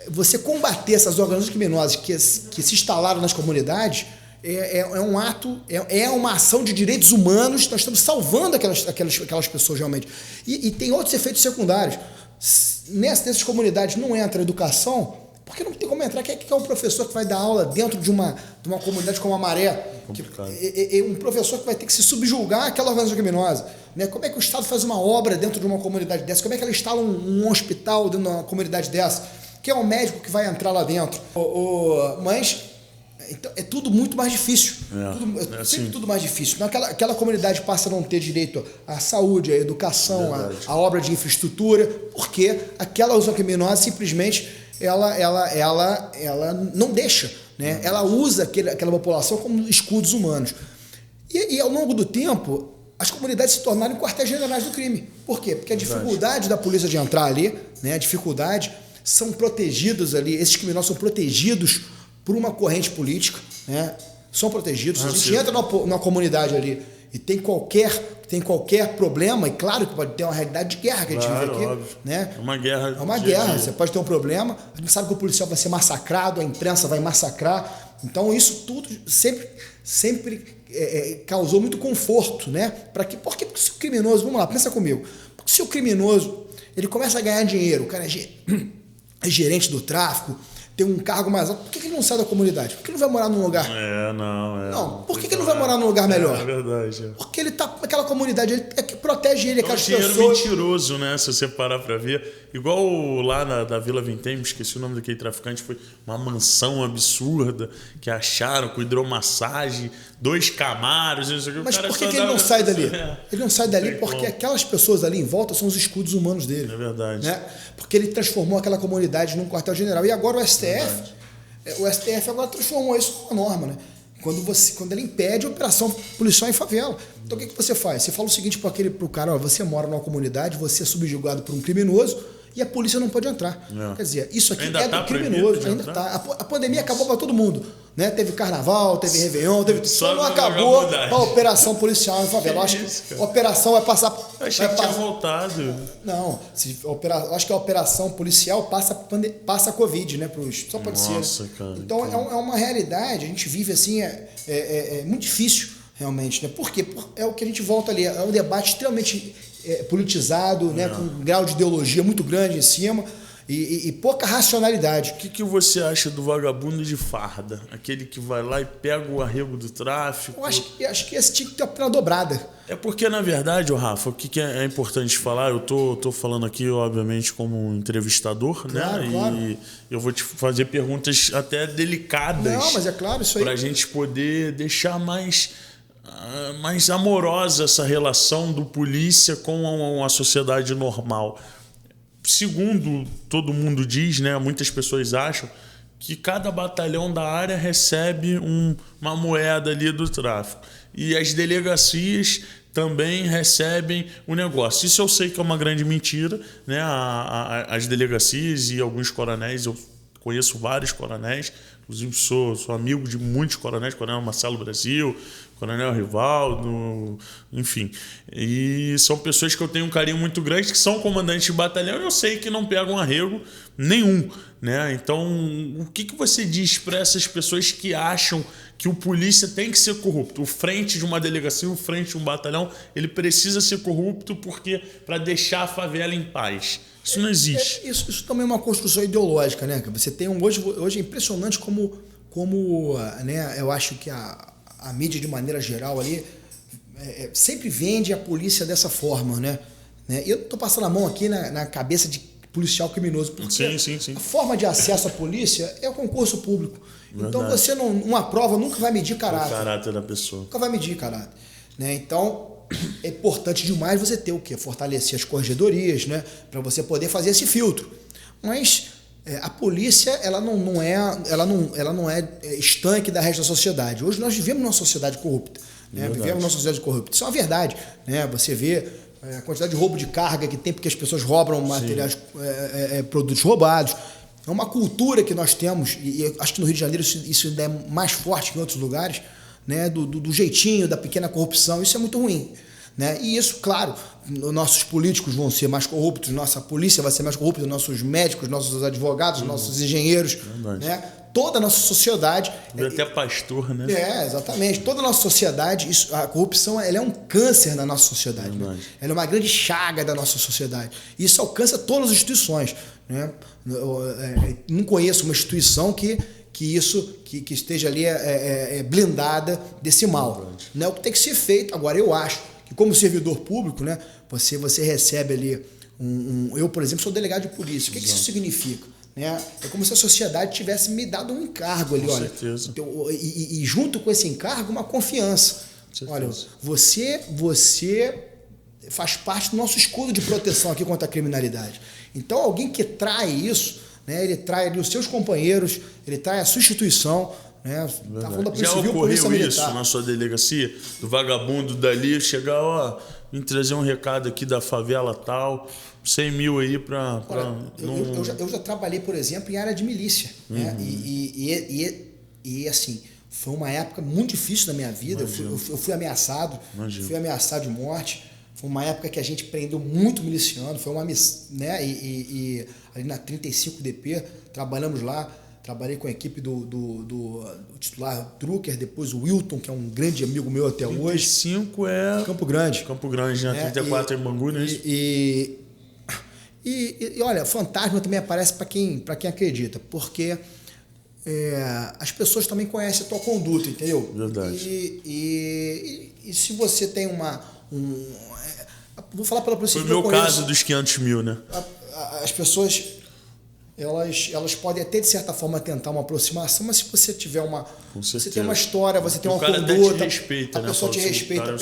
você combater essas organizações criminosas que se instalaram nas comunidades um ato, uma ação de direitos humanos. Nós estamos salvando aquelas pessoas realmente. E tem outros efeitos secundários. Nessas comunidades não entra a educação, porque não tem como entrar. Quem é um professor que vai dar aula dentro de uma comunidade como a Maré? Um professor que vai ter que se subjugar àquela organização criminosa. Né? Como é que o Estado faz uma obra dentro de uma comunidade dessa? Como é que ela instala um hospital dentro de uma comunidade dessa? Quem é o médico que vai entrar lá dentro? Mas então, é tudo muito mais difícil. Sempre tudo mais difícil. Aquela comunidade passa a não ter direito à saúde, à educação, à obra de infraestrutura, porque aquela organização criminosa simplesmente ela não deixa, né? Ela usa aquela população como escudos humanos. E ao longo do tempo, as comunidades se tornaram quartéis generais do crime. Por quê? Porque a dificuldade da polícia de entrar ali, né? A dificuldade, são protegidos ali, esses criminosos são protegidos por uma corrente política, né? São protegidos. Se a gente entra numa comunidade ali e tem qualquer problema, e claro que pode ter uma realidade de guerra que a gente vive aqui. Óbvio. Né? É uma guerra. É uma guerra. Você pode ter um problema, a gente sabe que o policial vai ser massacrado, a imprensa vai massacrar. Então isso tudo sempre causou muito conforto, né? Porque se o criminoso, vamos lá, pensa comigo, porque se o criminoso ele começa a ganhar dinheiro, o cara é gerente do tráfico, tem um cargo mais alto, por que ele não sai da comunidade? Por que ele não vai morar num lugar? Não, por que ele não vai morar num lugar melhor? É verdade. Porque ele tá naquela comunidade, ele que protege ele, aquelas pessoas. É um dinheiro mentiroso, né? Se você parar pra ver. Igual lá da Vila Vintém, esqueci o nome daquele traficante, foi uma mansão absurda que acharam com hidromassagem, 2 Camaros. Mas por que ele não sai dali? Ele não sai dali porque aquelas pessoas ali em volta são os escudos humanos dele. É verdade. Né? Porque ele transformou aquela comunidade num quartel-general. E agora o STF agora transformou isso numa norma, né? quando ela impede a operação policial em favela. Então o que você faz? Você fala o seguinte pro cara, ó, você mora numa comunidade, você é subjugado por um criminoso e a polícia não pode entrar. Quer dizer, isso aqui ainda é do criminoso, ainda tá. A pandemia acabou para todo mundo. Né? Teve carnaval, teve Réveillon, só não acabou a operação policial em favela. Eu acho que a operação vai passar. Achei que tinha voltado. Não, acho que a operação policial passa a Covid, né? Só pode ser. Cara, então é uma realidade, a gente vive assim, é muito difícil realmente. Né? Por quê? É o que a gente volta ali, é um debate extremamente politizado, né? Com um grau de ideologia muito grande em cima. E pouca racionalidade. O que você acha do vagabundo de farda? Aquele que vai lá e pega o arrego do tráfico? Eu acho que esse tinha que ter a pena dobrada. É porque, na verdade, Rafa, o que é importante falar, eu tô falando aqui, obviamente, como um entrevistador, claro, né? Claro. E eu vou te fazer perguntas até delicadas. Não, mas é claro, isso aí. Pra gente poder deixar mais amorosa essa relação do polícia com a sociedade normal. Segundo todo mundo diz, né, muitas pessoas acham que cada batalhão da área recebe uma moeda ali do tráfico. E as delegacias também recebem o negócio. Isso eu sei que é uma grande mentira, né? As delegacias e alguns coronéis, eu conheço vários coronéis, inclusive sou amigo de muitos coronéis, Coronel Marcelo Brasil, Coronel Rivaldo, enfim. E são pessoas que eu tenho um carinho muito grande, que são comandantes de batalhão, e eu sei que não pegam arrego nenhum, né? Então, o que você diz para essas pessoas que acham que o polícia tem que ser corrupto? O frente de uma delegacia, o frente de um batalhão, ele precisa ser corrupto porque para deixar a favela em paz. Isso não existe. Isso também é uma construção ideológica, né? Você tem hoje é impressionante como né, eu acho que a mídia, de maneira geral, ali sempre vende a polícia dessa forma, né? Eu não estou passando a mão aqui na cabeça de policial criminoso, porque sim. a forma de acesso à polícia é o concurso público. Verdade. Então você uma prova nunca vai medir caráter. O caráter da pessoa. Nunca vai medir caráter. Né? Então é importante demais você ter o quê? Fortalecer as corregedorias, né? Para você poder fazer esse filtro. Mas a polícia ela não é estanque da resto da sociedade. Hoje nós vivemos numa sociedade corrupta. Né? Vivemos numa sociedade corrupta. Isso é uma verdade. Né? Você vê a quantidade de roubo de carga que tem porque as pessoas roubam materiais, produtos roubados. É uma cultura que nós temos, e acho que no Rio de Janeiro isso ainda é mais forte que em outros lugares, né? Do jeitinho, da pequena corrupção. Isso é muito ruim. Né? E isso, claro, nossos políticos vão ser mais corruptos, nossa polícia vai ser mais corrupta, nossos médicos, nossos advogados, nossos engenheiros, né? Toda a nossa sociedade... Até pastor, né? Exatamente. Toda a nossa sociedade, a corrupção ela é um câncer na nossa sociedade. Né? Ela é uma grande chaga da nossa sociedade. Isso alcança todas as instituições. Né? Não conheço uma instituição que esteja ali blindada desse mal. Né? O que tem que ser feito, agora eu acho, que como servidor público, né, você recebe ali eu, por exemplo, sou delegado de polícia. O que isso significa? Né? É como se a sociedade tivesse me dado um encargo ali, olha. Certeza. E junto com esse encargo, uma confiança. Olha, você faz parte do nosso escudo de proteção aqui contra a criminalidade. Então, alguém que trai isso, né, ele trai ali os seus companheiros, ele trai a sua instituição. Né? Tá falando da Polícia Civil, Polícia ocorreu Militar. Isso na sua delegacia? Do vagabundo dali chegar, vim trazer um recado aqui da favela tal, 100 mil aí para... Eu já trabalhei, por exemplo, em área de milícia. Né? E assim, foi uma época muito difícil da minha vida. Eu fui ameaçado. Fui ameaçado de morte. Foi uma época que a gente prendeu muito miliciano. Foi uma né? E ali na 35DP, trabalhamos lá. Trabalhei com a equipe do titular Drucker, depois o Wilton, que é um grande amigo meu até 35 hoje. 35 é... Campo Grande. Campo Grande, né? 34 é em Bangu, né? E olha, fantasma também aparece para quem acredita, porque as pessoas também conhecem a tua conduta, entendeu? Verdade. E se você tem vou falar pela Polícia Civil. Foi o meu caso dos 500 mil, né? As pessoas... Elas podem até, de certa forma, tentar uma aproximação, mas se você tiver você tem uma história, você tem uma conduta, respeita, a pessoa te respeita.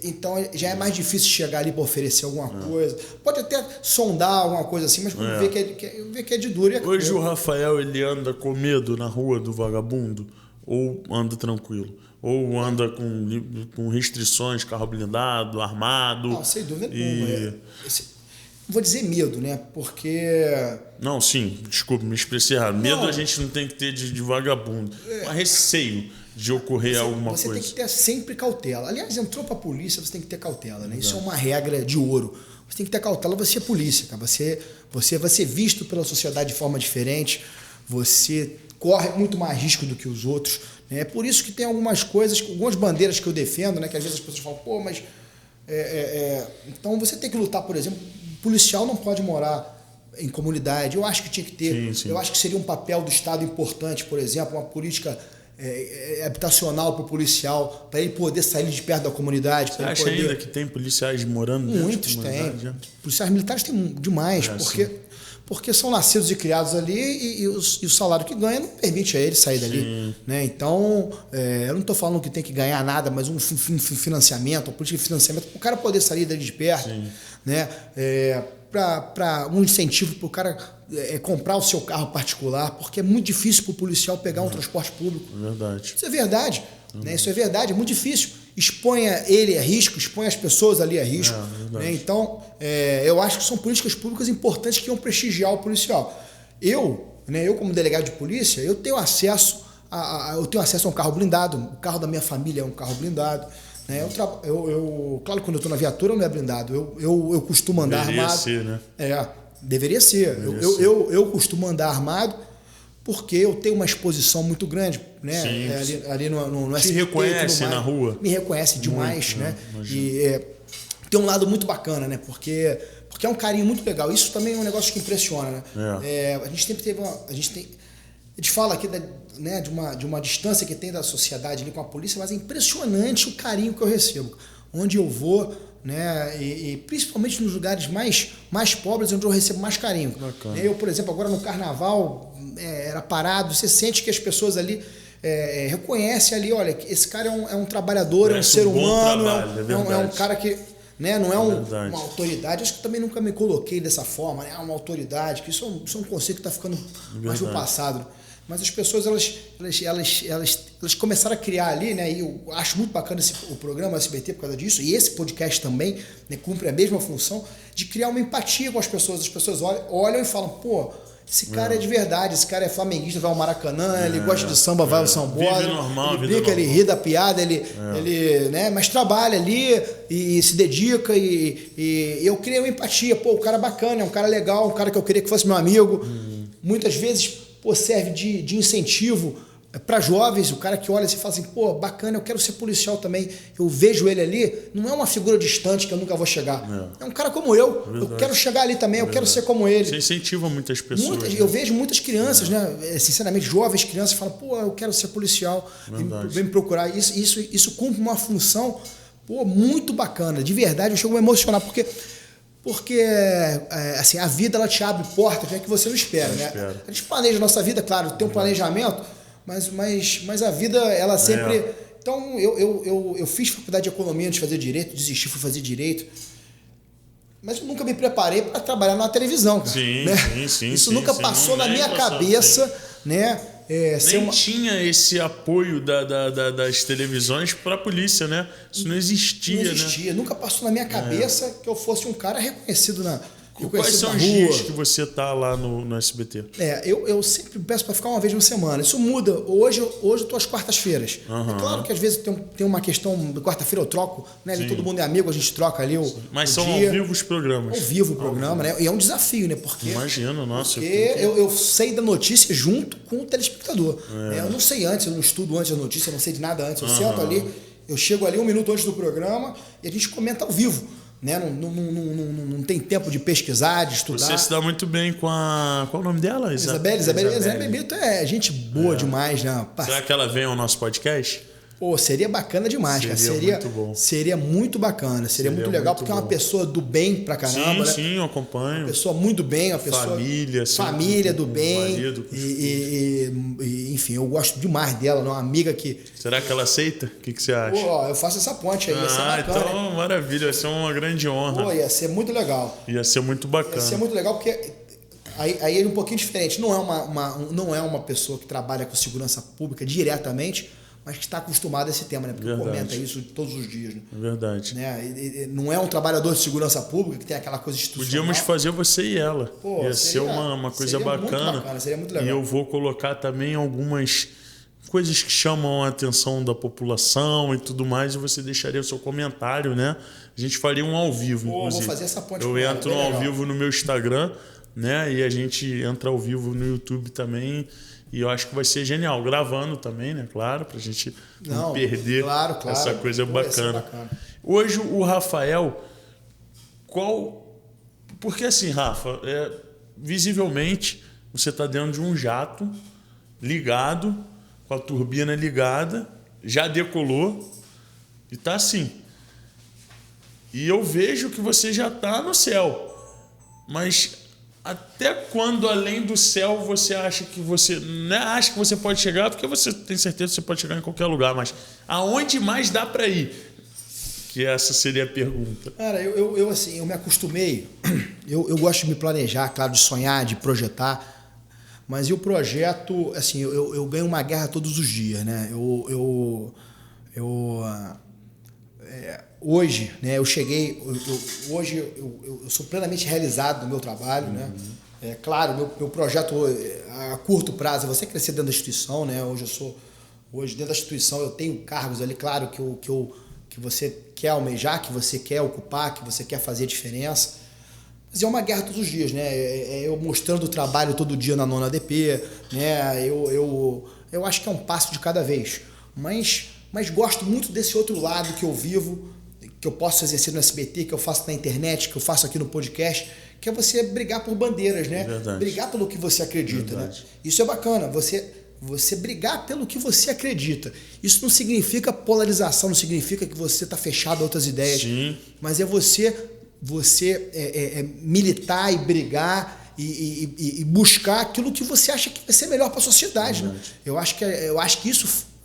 Então já é mais difícil chegar ali para oferecer alguma coisa. Pode até sondar alguma coisa assim, mas quando vê que é de duro. Hoje o Rafael, ele anda com medo na rua do vagabundo? ou anda tranquilo? Ou anda com restrições, carro blindado, armado? Não, sem dúvida nenhuma. Vou dizer medo, né? Porque... Não, sim, desculpa, me expressei errado. Medo a gente não tem que ter de vagabundo. Mas receio de ocorrer alguma coisa. Você tem que ter sempre cautela. Aliás, entrou pra polícia, você tem que ter cautela, né? Isso é uma regra de ouro. Você tem que ter cautela, você é polícia, cara. Você vai ser visto pela sociedade de forma diferente, você corre muito mais risco do que os outros. Né? É por isso que tem algumas coisas, algumas bandeiras que eu defendo, né? Que às vezes as pessoas falam, pô, mas... Então você tem que lutar, por exemplo, o policial não pode morar em comunidade. Eu acho que tinha que ter. Sim. Eu acho que seria um papel do Estado importante, por exemplo, uma política habitacional para o policial, para ele poder sair de perto da comunidade. Você acha ainda que tem policiais morando dentro Muitos tem. Policiais militares tem demais, porque são nascidos e criados ali e o salário que ganha não permite a ele sair dali. Né? Então, eu não estou falando que tem que ganhar nada, mas um financiamento, uma política de financiamento, para o cara poder sair dali de perto. Né? Para um incentivo para o cara comprar o seu carro particular, porque é muito difícil para o policial pegar um transporte público. Verdade. Isso é verdade. Né? Isso é verdade, é muito difícil. Exponha ele a risco, expõe as pessoas ali a risco. Né? Então, eu acho que são políticas públicas importantes que iam prestigiar o policial. Eu como delegado de polícia, eu tenho acesso a um carro blindado. O carro da minha família é um carro blindado. Né? Claro, quando eu estou na viatura não é blindado. Eu costumo andar armado. Deveria ser, né? Deveria ser. Eu costumo andar armado porque eu tenho uma exposição muito grande, né? Ali no Te reconhece na rua? Me reconhece demais, muito, né? E tem um lado muito bacana, né? Porque é um carinho muito legal. Isso também é um negócio que impressiona, né? A gente sempre teve a gente fala aqui de uma distância que tem da sociedade ali com a polícia, mas é impressionante o carinho que eu recebo. Onde eu vou, né? E principalmente nos lugares mais pobres, onde eu recebo mais carinho. Bacana. Eu, por exemplo, agora no carnaval, era parado, você sente que as pessoas ali reconhecem ali, olha, esse cara é um trabalhor, é um ser humano, é um cara que... Né? Não é uma autoridade, acho que também nunca me coloquei dessa forma, né? Uma autoridade, que isso é um conceito que está ficando mais no passado. Mas as pessoas elas começaram a criar ali, né? E eu acho muito bacana o programa SBT por causa disso, e esse podcast também, né, cumpre a mesma função de criar uma empatia com as pessoas. As pessoas olham e falam, pô, esse cara é de verdade, esse cara é flamenguista, vai ao Maracanã, ele gosta de samba, vai ao Sambódromo, vive normal, ele brinca, ele ri da piada, ele né, mas trabalha ali e se dedica e eu criei uma empatia, pô, o cara é bacana, é um cara legal, um cara que eu queria que fosse meu amigo. Muitas vezes, pô, serve de incentivo para jovens, o cara que olha assim e fala assim, pô, bacana, eu quero ser policial também. Eu vejo ele ali, não é uma figura distante que eu nunca vou chegar. É um cara como eu quero chegar ali também, eu quero ser como ele. Você incentiva muitas pessoas. Né? Eu vejo muitas crianças, né? Sinceramente, jovens crianças falam, pô, eu quero ser policial, vem me procurar. Isso cumpre uma função, pô, muito bacana. De verdade, eu chego a me emocionar, porque assim, a vida ela te abre portas que você não espera, né? A gente planeja a nossa vida, claro, tem um planejamento, mas a vida, ela sempre... Então, eu fiz faculdade de economia antes de fazer direito, desisti, fui fazer direito, mas eu nunca me preparei para trabalhar na televisão, cara. Sim. Isso nunca passou na minha cabeça, né? Nem tinha esse apoio das televisões para a polícia, né? Isso não existia, Não existia. Nunca passou na minha cabeça que eu fosse um cara reconhecido na E quais são os dias que você está lá no SBT? Eu sempre peço para ficar uma vez na semana. Isso muda. Hoje eu estou às quartas-feiras. É claro que às vezes tem uma questão, quarta-feira eu troco, né? Ali todo mundo é amigo, a gente troca ali Mas o são dia. ao vivo os programas? Ao vivo o programa, né? E é um desafio, né? Porque nossa. Eu sei da notícia junto com o telespectador. Eu não sei antes, eu não estudo antes da notícia, eu não sei de nada antes. Eu sento ali, eu chego ali 1 minuto antes do programa e a gente comenta ao vivo. Né? Não tem tempo de pesquisar, de estudar. Você se dá muito bem com a... Qual é o nome dela? Isabelle Bebito é gente boa demais, né? Será que ela vem ao nosso podcast? Pô, seria bacana demais, cara. Muito bom. Seria muito bacana, seria muito legal, porque é uma pessoa do bem pra caramba, né? Sim, eu acompanho. Uma pessoa muito bem, uma pessoa... Família do bem. Marido, e, enfim, eu gosto demais dela, né? Uma amiga que... Será que ela aceita? O que você acha? Pô, eu faço essa ponte aí, ia ser bacana. Então, maravilha, ia ser uma grande honra. Pô, ia ser muito legal. Ia ser muito bacana. Ia ser muito legal, porque Aí é um pouquinho diferente. Não é uma pessoa que trabalha com segurança pública diretamente, mas que está acostumado a esse tema, né? Porque comenta isso todos os dias. Né? É verdade. Né? E não é um trabalhador de segurança pública que tem aquela coisa institucional. Podíamos fazer você e ela. Pô, ia ser uma coisa bacana. Seria muito legal. E eu vou colocar também algumas coisas que chamam a atenção da população e tudo mais, e você deixaria o seu comentário, né? A gente faria um ao vivo, inclusive. Vou fazer essa ponte. Eu entro ao vivo no meu Instagram, né? E a gente entra ao vivo no YouTube também. E eu acho que vai ser genial. Gravando também, né? Claro, pra gente não perder essa coisa bacana. Hoje o Rafael, porque assim, Rafa, visivelmente você está dentro de um jato ligado, com a turbina ligada, já decolou e está assim. E eu vejo que você já está no céu. Mas até quando além do céu você acha que você... Não acha que você pode chegar, porque você tem certeza que você pode chegar em qualquer lugar, mas aonde mais dá para ir? Que essa seria a pergunta. Cara, eu me acostumei. Eu gosto de me planejar, claro, de sonhar, de projetar. Mas e o projeto, assim, eu ganho uma guerra todos os dias, né? Hoje, né, eu cheguei... Hoje eu sou plenamente realizado no meu trabalho, né? Claro, meu projeto a curto prazo é você crescer dentro da instituição, né? Hoje dentro da instituição eu tenho cargos ali, claro, que você quer almejar, que você quer ocupar, que você quer fazer diferença. Mas é uma guerra todos os dias, né? Eu mostrando o trabalho todo dia na 9ª ADP, né? Eu acho que é um passo de cada vez. Mas gosto muito desse outro lado que eu vivo, que eu posso exercer no SBT, que eu faço na internet, que eu faço aqui no podcast, que é você brigar por bandeiras, né? Verdade. Brigar pelo que você acredita, né? Isso é bacana, você brigar pelo que você acredita. Isso não significa polarização, não significa que você está fechado a outras ideias. Sim. Mas é você militar e brigar e buscar aquilo que você acha que vai ser melhor para a sociedade. Né? Eu acho que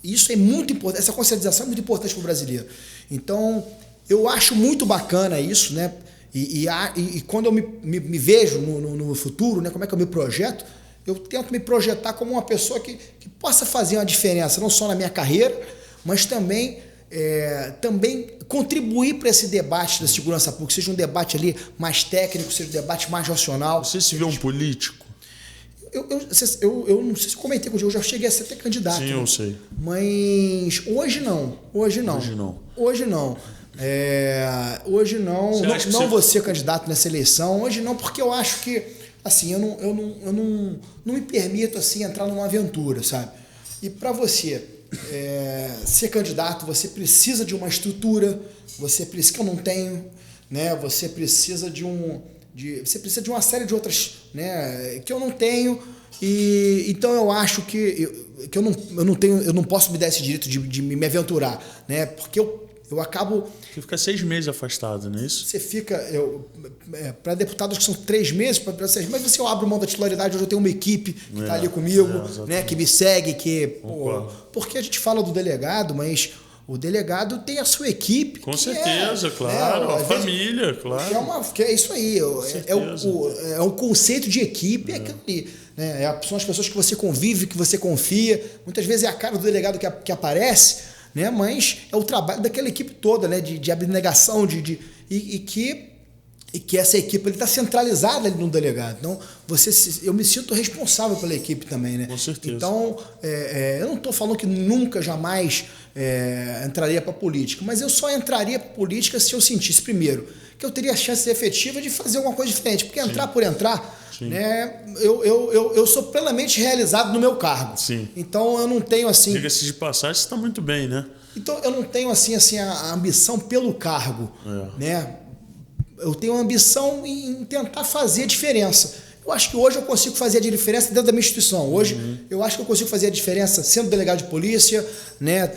isso é muito importante, essa conscientização é muito importante para o brasileiro. Então, eu acho muito bacana isso, né? E quando eu me vejo no futuro, né? Como é que eu me projeto, eu tento me projetar como uma pessoa que possa fazer uma diferença, não só na minha carreira, mas também contribuir para esse debate da segurança pública, seja um debate ali mais técnico, seja um debate mais racional. Você se vê um político? Eu não sei se comentei com o Diego, eu já cheguei a ser até candidato. Sim, eu sei. Mas hoje não. Hoje não. Não vou ser candidato nessa eleição. Hoje não, porque eu acho que assim, eu não me permito assim, entrar numa aventura, sabe? E para você ser candidato, você precisa de uma estrutura, você precisa, que eu não tenho, né? Você precisa de uma série de outras, né, que eu não tenho, e então eu acho que eu não posso me dar esse direito de me aventurar, né? Porque eu acabo... Você fica 6 meses afastado, não é isso? Você fica... para deputados que são 3 meses, para 6 meses, mas você abre mão da titularidade. Hoje eu tenho uma equipe que está ali comigo, né, que me segue, porque a gente fala do delegado, mas o delegado tem a sua equipe. Com certeza, claro. Né, a família, claro. É isso aí. É um conceito de equipe, é aquilo ali. Né, são as pessoas que você convive, que você confia. Muitas vezes é a cara do delegado que aparece, né? Mas é o trabalho daquela equipe toda, né? de abnegação, e que essa equipe está centralizada ali no delegado. Então, eu me sinto responsável pela equipe também. Né? Com certeza. Então, eu não estou falando que nunca, jamais entraria para a política, mas eu só entraria para a política se eu sentisse, primeiro, que eu teria a chance efetiva de fazer alguma coisa diferente. Porque entrar por entrar... Né? Eu sou plenamente realizado no meu cargo. Sim. Então eu não tenho assim... Diga-se de passagem, você está muito bem, né? Então eu não tenho assim a ambição pelo cargo. Né? Eu tenho a ambição em tentar fazer a diferença. Eu acho que hoje eu consigo fazer a diferença dentro da minha instituição. Hoje eu acho que eu consigo fazer a diferença sendo delegado de polícia, né?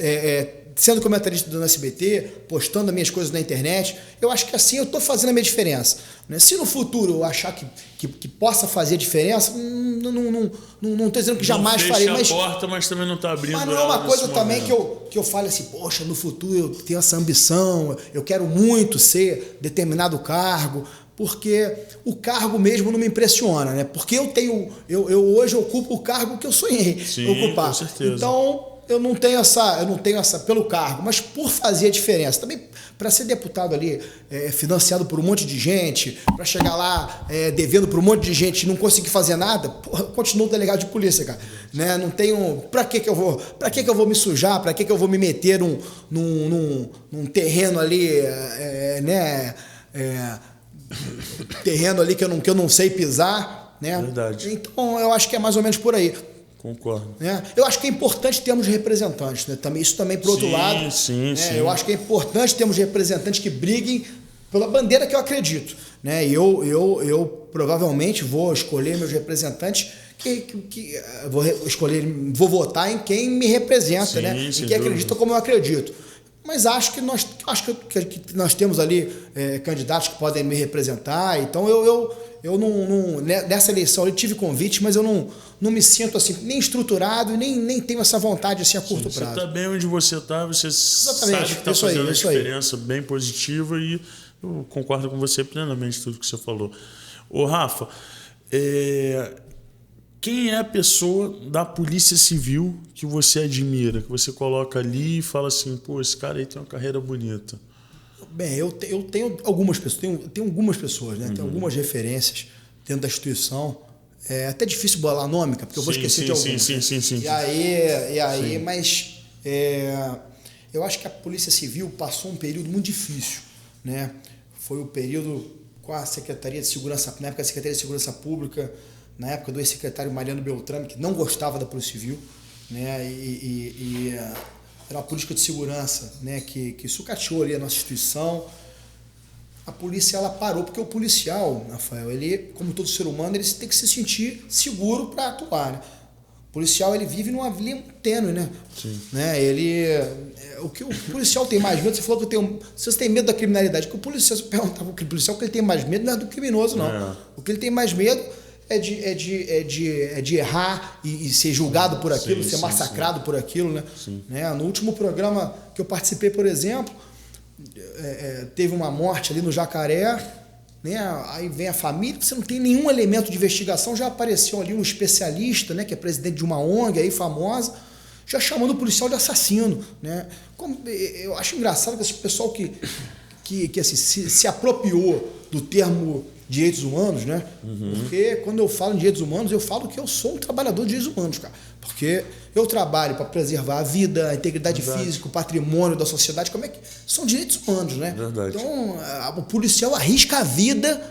Sendo comentarista do SBT, postando as minhas coisas na internet. Eu acho que assim eu estou fazendo a minha diferença. Né? Se no futuro eu achar que possa fazer a diferença, não estou dizendo que jamais farei. Não fecha a porta, mas também não está abrindo. Mas não é uma coisa também que eu fale assim, poxa, no futuro eu tenho essa ambição, eu quero muito ser determinado cargo. porque o cargo mesmo não me impressiona, né? Porque eu hoje ocupo o cargo que eu sonhei ocupar. Com certeza. Então, eu não tenho essa pelo cargo, mas por fazer a diferença. Também para ser deputado ali, financiado por um monte de gente, para chegar lá devendo por um monte de gente e não conseguir fazer nada, porra, continuo delegado de polícia, cara. Né? Não tenho. Para que eu vou me sujar? Para que eu vou me meter num terreno ali, terreno ali que eu não sei pisar, né? Verdade. Então eu acho que é mais ou menos por aí. Concordo. Né? Eu acho que é importante termos representantes, né? Isso também, por outro lado. Sim. Eu acho que é importante termos representantes que briguem pela bandeira que eu acredito. Né? Eu provavelmente vou escolher meus representantes que vou votar em quem me representa, né? Em quem acredita como eu acredito. Mas acho que nós temos ali candidatos que podem me representar. Então eu não nessa eleição eu tive convite, mas eu não me sinto assim nem estruturado e nem tenho essa vontade assim a curto prazo. Você está bem onde você está, você Exatamente, sabe que está fazendo uma diferença aí. bem positiva e eu concordo com você plenamente tudo que você falou. Ô Rafa, quem é a pessoa da Polícia Civil que você admira, que você coloca ali e fala assim, pô, esse cara aí tem uma carreira bonita? Bem, eu tenho algumas pessoas, tenho algumas pessoas, né? Tenho algumas referências dentro da instituição. É até difícil bolar nome, porque eu vou esquecer de alguns. Sim. E aí, mas eu acho que a Polícia Civil passou um período muito difícil, né? Foi o período com a Secretaria de Segurança, na época da Secretaria de Segurança Pública, na época do ex-secretário Mariano Beltrame, que não gostava da Polícia Civil, né? Era uma política de segurança, né? que sucateou ali a nossa instituição. A polícia ela parou, porque o policial, Rafael, ele, como todo ser humano, ele tem que se sentir seguro para atuar. Né? O policial ele vive numa linha tênue, né? Sim. Né? O que o policial tem mais medo, você falou que se você tem medo da criminalidade, que o policial, você perguntava o policial, o que ele tem mais medo não é do criminoso, não. O que ele tem mais medo é de errar e ser julgado por aquilo, ser massacrado por aquilo, né? No último programa que eu participei, por exemplo, teve uma morte ali no Jacaré, né? Aí vem a família, você não tem nenhum elemento de investigação, já apareceu ali um especialista, né? Que é presidente de uma ONG aí famosa, já chamando o policial de assassino, né? Eu acho engraçado que esse pessoal que assim, se apropriou do termo direitos humanos, né? Porque quando eu falo em direitos humanos, eu falo que eu sou um trabalhador de direitos humanos, cara. Porque eu trabalho para preservar a vida, a integridade física, o patrimônio da sociedade. Como é que são direitos humanos, né? Verdade. Então, o policial arrisca a vida,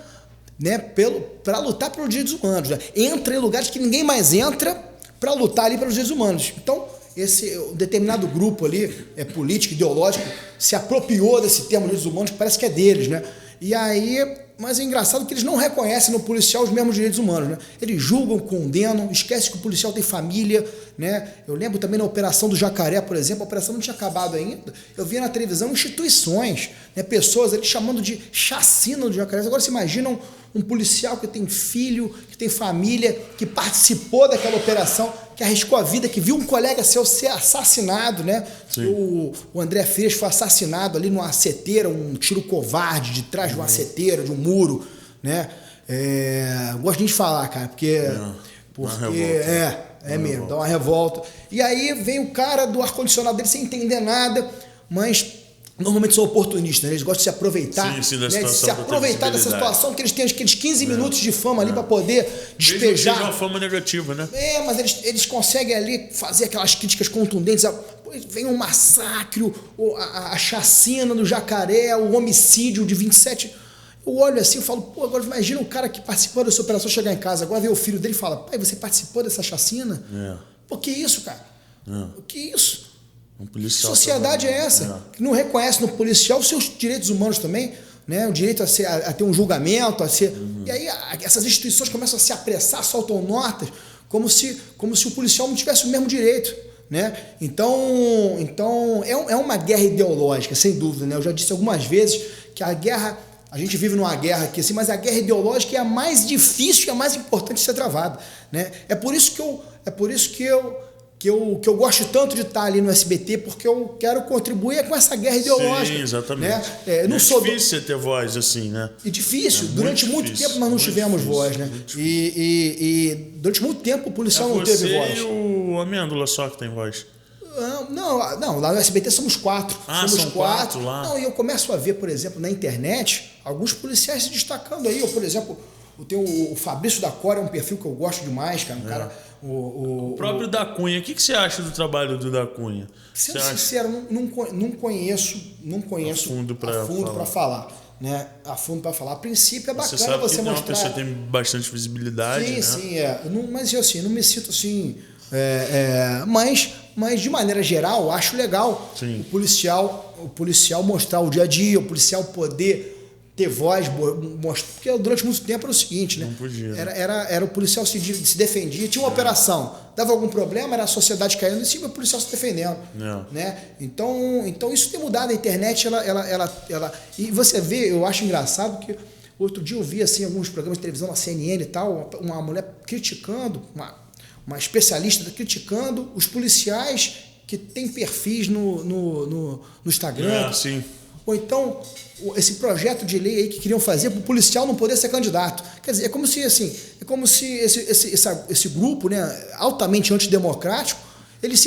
né, para lutar pelos direitos humanos, né? Entra em lugares que ninguém mais entra para lutar ali pelos direitos humanos. Então, esse determinado grupo ali, político, ideológico, se apropriou desse termo direitos humanos, que parece que é deles, né? E aí, mas é engraçado que eles não reconhecem no policial os mesmos direitos humanos, né? Eles julgam, condenam, esquecem que o policial tem família, né? Eu lembro também na Operação do Jacaré, por exemplo, a operação não tinha acabado ainda. Eu via na televisão instituições, né? Pessoas ali chamando de chacina do Jacaré. Agora, se imaginam um policial que tem filho, que tem família, que participou daquela operação, que arriscou a vida, que viu um colega seu ser assassinado, né? O André Freixo foi assassinado ali numa seteira, um tiro covarde de trás de uma seteira, de um muro, né? Gosto nem de falar, cara, porque mesmo, dá uma revolta. E aí vem o cara do ar-condicionado dele sem entender nada, mas normalmente são oportunistas, né? Eles gostam de se aproveitar, de se aproveitar dessa situação, porque eles têm aqueles 15 minutos de fama ali para poder despejar. Seja uma fama negativa, né? Mas eles conseguem ali fazer aquelas críticas contundentes. Vem um massacre, a chacina do Jacaré, o homicídio de 27. Eu olho assim e falo, pô, agora imagina o cara que participou dessa operação chegar em casa, agora vê o filho dele e fala, pai, você participou dessa chacina? Pô, que isso, cara? Que isso? Que sociedade é essa? Que não reconhece no policial os seus direitos humanos também, né? O direito a ter um julgamento, a ser... E aí essas instituições começam a se apressar, soltam notas, como se o policial não tivesse o mesmo direito, né? Então é uma guerra ideológica, sem dúvida, né? Eu já disse algumas vezes que a gente vive numa guerra aqui, assim, mas a guerra ideológica é a mais difícil e a mais importante de ser travada, né? É por isso que que eu gosto tanto de estar ali no SBT porque eu quero contribuir com essa guerra ideológica. Sim, exatamente. Né? Não é difícil ter voz assim, né? E difícil. Durante muito tempo nós não tivemos voz, né? E durante muito tempo o policial não teve voz. Você e o Amêndola só que tem voz. Não, lá no SBT somos 4. São 4 lá. Não, e eu começo a ver, por exemplo, na internet, alguns policiais se destacando aí. Por exemplo, o Fabrício da Cora é um perfil que eu gosto demais, cara. Um cara. O próprio Da Cunha. O que você acha do trabalho do Da Cunha? Sendo sincero, não conheço a fundo para falar. Né? A fundo para falar. A princípio é bacana você mostrar. Uma pessoa tem bastante visibilidade. Sim, né? sim, mas eu assim, não me sinto assim. Mas de maneira geral, acho legal o policial mostrar o dia a dia, o policial poder ter voz, porque durante muito tempo era o seguinte, né? Não podia. Era o policial se defendia, tinha uma operação, dava algum problema, era a sociedade caindo em cima, o policial se defendendo. Né? Então isso tem mudado, a internet, e você vê, eu acho engraçado que outro dia eu vi assim, alguns programas de televisão na CNN e tal, uma mulher criticando, uma especialista criticando os policiais que têm perfis no Instagram. Sim. Ou então, esse projeto de lei aí que queriam fazer para o policial não poder ser candidato. Quer dizer, é como se esse grupo, né, altamente antidemocrático, eles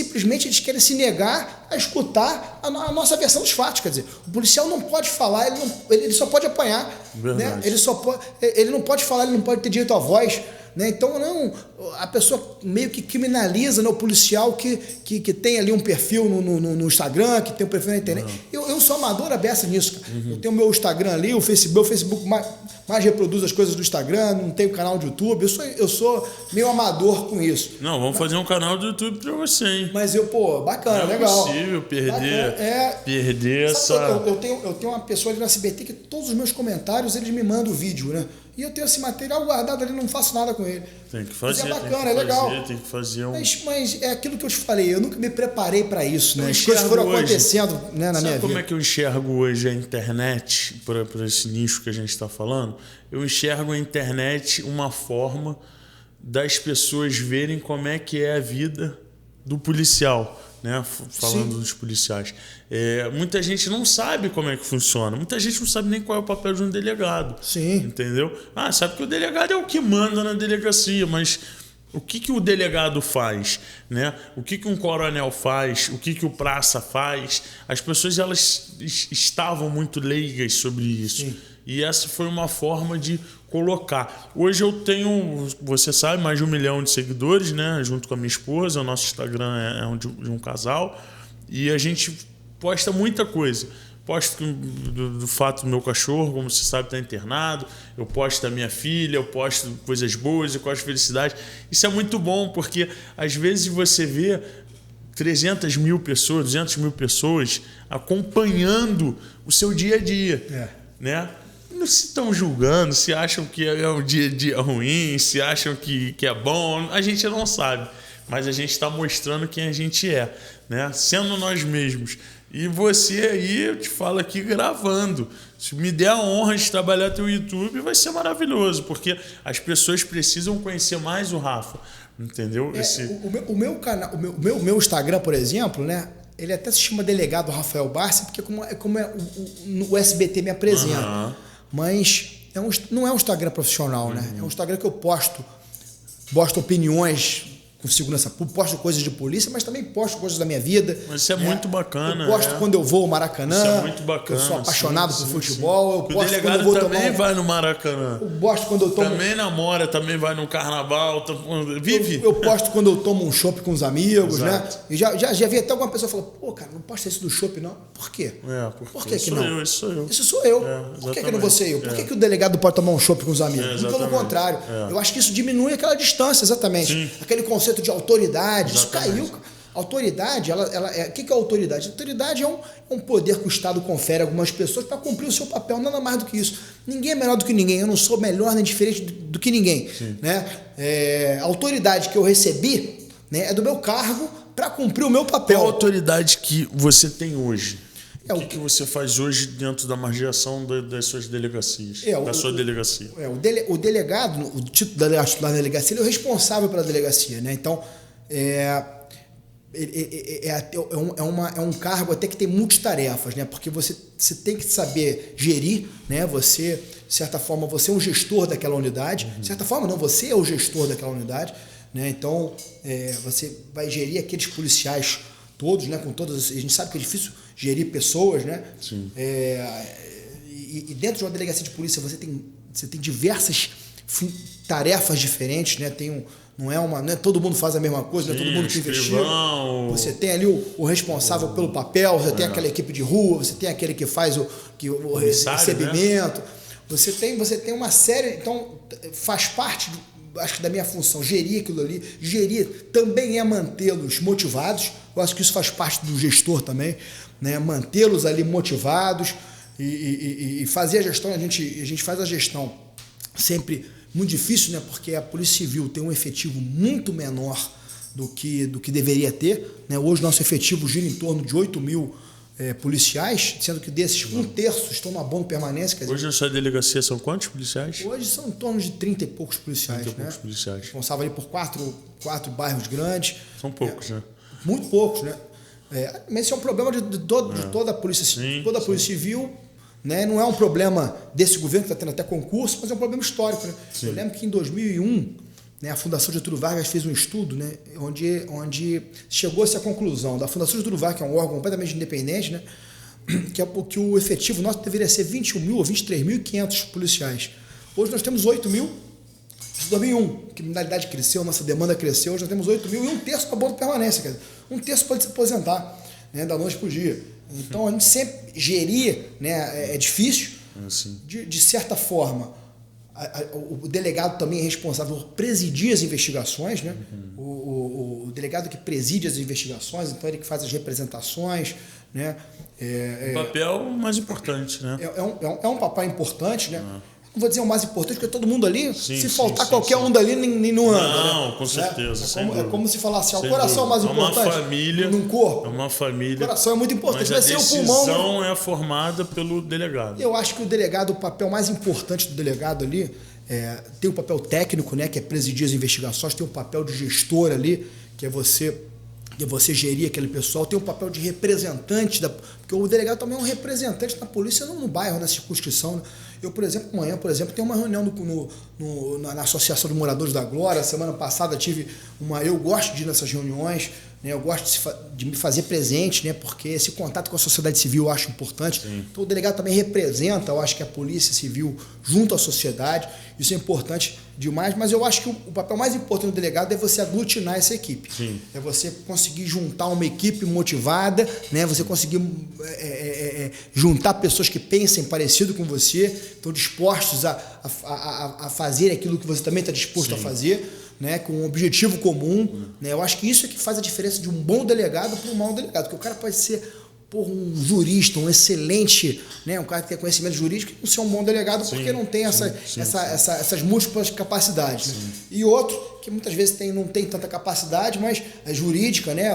querem se negar a escutar a nossa versão dos fatos. Quer dizer, o policial não pode falar, ele só pode apanhar. Né? Ele não pode falar, ele não pode ter direito à voz. Né? Então, a pessoa meio que criminaliza, né, o policial que tem ali um perfil no Instagram, que tem um perfil na internet. Eu sou amador aberto nisso. Eu tenho o meu Instagram ali, o Facebook mais reproduz as coisas do Instagram, não tenho canal de YouTube. Eu sou meio amador com isso. Não, vamos fazer um canal do YouTube pra você, hein? Mas bacana, legal. Não é possível perder essa... Eu tenho uma pessoa ali na SBT que todos os meus comentários, eles me mandam o vídeo, né? E eu tenho esse material guardado ali, não faço nada com ele. Tem que fazer, mas é bacana, é legal. Tem que fazer um... Mas é aquilo que eu te falei, eu nunca me preparei para isso, né? As coisas foram acontecendo, né, na minha vida. Sabe como é que eu enxergo hoje a internet, por esse nicho que a gente está falando? Eu enxergo a internet uma forma das pessoas verem como é que é a vida do policial. Né? Falando Sim. dos policiais. Muita gente não sabe como é que funciona. Muita gente não sabe nem qual é o papel de um delegado. Sim. Entendeu? Sabe que o delegado é o que manda na delegacia, mas o que o delegado faz? Né? O que um coronel faz? O que o praça faz? As pessoas elas estavam muito leigas sobre isso. Sim. E essa foi uma forma de colocar. Hoje eu tenho, você sabe, mais de 1 milhão de seguidores, né? Junto com a minha esposa. O nosso Instagram é de um casal. E a gente posta muita coisa. Posto do fato do meu cachorro, como você sabe, está internado. Eu posto da minha filha, eu posto coisas boas, eu posto felicidade. Isso é muito bom, porque às vezes você vê 300 mil pessoas, 200 mil pessoas acompanhando o seu dia a dia. Né? Não se estão julgando, se acham que é um dia ruim, se acham que é bom, a gente não sabe. Mas a gente está mostrando quem a gente é, né? Sendo nós mesmos. E você aí, eu te falo aqui gravando. Se me der a honra de trabalhar teu YouTube, vai ser maravilhoso, porque as pessoas precisam conhecer mais o Rafa, entendeu? O meu canal, o meu Instagram, por exemplo, né? Ele até se chama Delegado Rafael Barça, porque como o SBT me apresenta. Mas não é um Instagram profissional, né? É um Instagram que eu posto opiniões com segurança pública, posto coisas de polícia, mas também posto coisas da minha vida. Mas isso é muito bacana. Eu posto quando eu vou ao Maracanã. Isso é muito bacana. Eu sou apaixonado por futebol. O delegado também vai no Maracanã. Eu posto quando eu tomo... Também namora, também vai no carnaval. Vive. Eu posto quando eu tomo um chopp com os amigos, Exato. né? E já vi até alguma pessoa falando, pô, cara, não posta isso do chopp, não. Por quê? Por que não? Isso sou eu. Por que não vou ser eu? Por que o delegado pode tomar um chopp com os amigos? Pelo contrário. Eu acho que isso diminui aquela distância, exatamente. Sim. Aquele conceito de autoridade. Exatamente. Isso caiu. Autoridade, o que é autoridade? Autoridade é um poder que o Estado confere a algumas pessoas para cumprir o seu papel, nada mais do que isso. Ninguém é melhor do que ninguém, eu não sou melhor nem diferente do que ninguém. Né? A autoridade que eu recebi, né, é do meu cargo para cumprir o meu papel. Qual a autoridade que você tem hoje? O que você faz hoje dentro da margeação das suas delegacias? Da sua delegacia? O delegado, o título da delegacia, ele é o responsável pela delegacia. Né? Então, é um cargo até que tem multitarefas, né? Porque você tem que saber gerir, né? Você, de certa forma, você é um gestor daquela unidade. De certa forma, não, você é o gestor daquela unidade, né? Então, você vai gerir aqueles policiais todos, né? Com todas, a gente sabe que é difícil gerir pessoas, né? Sim. E dentro de uma delegacia de polícia você tem diversas tarefas diferentes, né? Não é todo mundo faz a mesma coisa, não é todo mundo que investiga. Você tem ali o responsável pelo papel, você tem aquela equipe de rua, você tem aquele que faz o recebimento. Né? Você tem uma série, então faz parte, acho que da minha função, gerir aquilo ali. Gerir também é mantê-los motivados. Eu acho que isso faz parte do gestor também, né? Mantê-los ali motivados e fazer a gestão. A gente faz a gestão sempre muito difícil, né? Porque a Polícia Civil tem um efetivo muito menor do que deveria ter, né? Hoje nosso efetivo gira em torno de 8 mil policiais, sendo que desses 1/3 estão no abono permanência. Hoje na sua delegacia são quantos policiais? Hoje são em torno de 30 e poucos policiais. 30 e poucos policiais. Responsável ali por quatro bairros grandes. São poucos, né? Muito poucos, né? Mas esse é um problema de toda a Polícia Civil. Toda a Polícia Civil, né? Não é um problema desse governo que está tendo até concurso, mas é um problema histórico, né? Eu lembro que em 2001, né, a Fundação Getúlio Vargas fez um estudo, né, onde chegou-se à conclusão da Fundação Getúlio Vargas, que é um órgão completamente independente, né, que o efetivo nosso deveria ser 21 mil ou 23.500 policiais. Hoje nós temos 8 mil. Em 2001, a criminalidade cresceu, nossa demanda cresceu, hoje nós temos 8 mil e 1/3 para abono de permanência. Quer dizer, 1/3 pode se aposentar, né, da noite para o dia. Então a gente sempre gerir, né, é difícil. De certa forma, o delegado também é responsável por presidir as investigações, né? O delegado que preside as investigações, então ele que faz as representações, né? O papel mais importante, né? É um papel importante, né? Não vou dizer o mais importante, porque todo mundo ali, se faltar qualquer um dali, nem não anda. Não, né? com certeza. É como se falasse, o coração é o mais importante. É uma família. Num corpo. É uma família. O coração é muito importante, mas vai ser o pulmão. A decisão é formada pelo delegado. Eu acho que o delegado, o papel mais importante do delegado ali, tem o papel técnico, né, que é presidir as investigações, tem o papel de gestor ali, que é você gerir aquele pessoal, tem o papel de representante, porque o delegado também é um representante da polícia no bairro, na circunscrição, né? Eu, por exemplo, amanhã, tenho uma reunião na Associação de Moradores da Glória. Semana passada tive eu gosto de ir nessas reuniões, né? Eu gosto de me fazer presente, né? Porque esse contato com a sociedade civil eu acho importante. Sim. Então o delegado também representa, eu acho que a Polícia Civil junto à sociedade, isso é importante demais, mas eu acho que o papel mais importante do delegado é você aglutinar essa equipe. Sim. É você conseguir juntar uma equipe motivada, né? Você conseguir juntar pessoas que pensem parecido com você, estão dispostos a fazer aquilo que você também está disposto a fazer, né? Com um objetivo comum. Né? Eu acho que isso é que faz a diferença de um bom delegado para um mau delegado, porque o cara pode ser um jurista, um excelente, né, um cara que tem conhecimento jurídico, e não ser um bom delegado porque não tem essas múltiplas capacidades. Né? E outro que muitas vezes não tem tanta capacidade, mas é jurídica, né,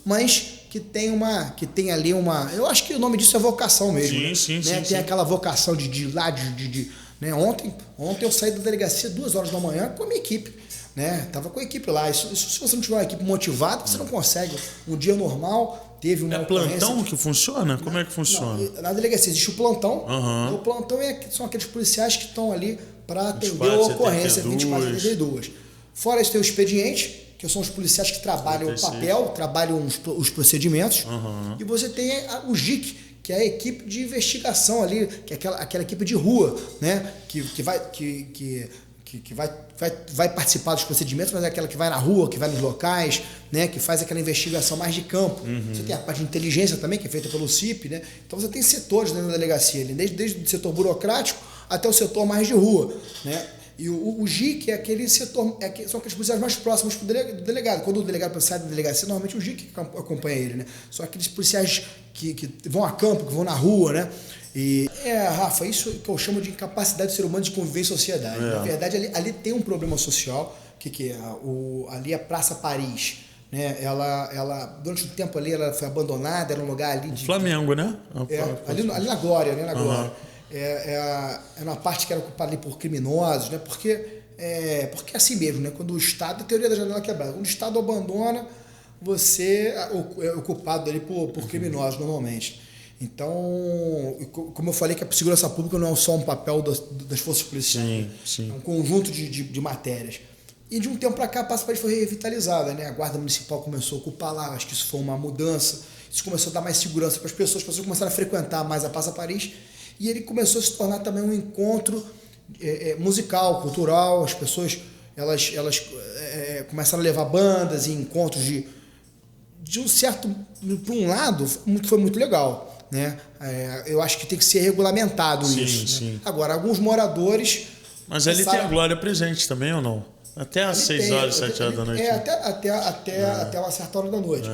mas que tem ali uma... Eu acho que o nome disso é vocação mesmo. Tem aquela vocação né? Ontem eu saí da delegacia 2h da manhã com a minha equipe. Né? Tava com a equipe lá. Isso, se você não tiver uma equipe motivada, você não consegue. Um dia normal, teve uma plantão que funciona? Como é que funciona? Não, na delegacia existe o plantão. O plantão são aqueles policiais que estão ali para atender a ocorrência 24/72. Fora isso tem o expediente, que são os policiais que trabalham o papel, trabalham os procedimentos. E você tem o GIC, que é a equipe de investigação ali, que é aquela equipe de rua, né? Que vai participar dos procedimentos, mas é aquela que vai na rua, que vai nos locais, né, que faz aquela investigação mais de campo. Você tem a parte de inteligência também, que é feita pelo CIP, né? Então você tem setores dentro da delegacia, desde o setor burocrático até o setor mais de rua, né? E o GIC é aquele setor, são aqueles policiais mais próximos do delegado. Quando o delegado sai da delegacia, normalmente o GIC acompanha ele, né? São aqueles policiais que vão a campo, que vão na rua, né? E Rafa, isso que eu chamo de incapacidade do ser humano de conviver em sociedade. Na verdade, ali tem um problema social, ali é Praça Paris, né? Ela durante um tempo ali ela foi abandonada, era um lugar ali de Flamengo, né? Ali na Glória, né? Na Glória. É uma parte que era ocupada ali por criminosos, né? Porque é assim mesmo, né? Quando o Estado, a teoria da janela quebrada, quando o Estado abandona você é ocupado ali por criminosos normalmente. Então, como eu falei que a segurança pública não é só um papel das forças policiais, sim. É um conjunto de matérias. E de um tempo para cá a Praça Paris foi revitalizada, né? A Guarda Municipal começou a ocupar lá, acho que isso foi uma mudança, isso começou a dar mais segurança para as pessoas começaram a frequentar mais a Praça Paris, e ele começou a se tornar também um encontro musical, cultural, as pessoas elas começaram a levar bandas e encontros de um certo, por um lado, foi muito legal. Né? Eu acho que tem que ser regulamentado isso. Né? Agora, alguns moradores... Mas ali tem a Glória presente também ou não? Até às 6 horas, 7 horas da noite. Até uma certa hora da noite.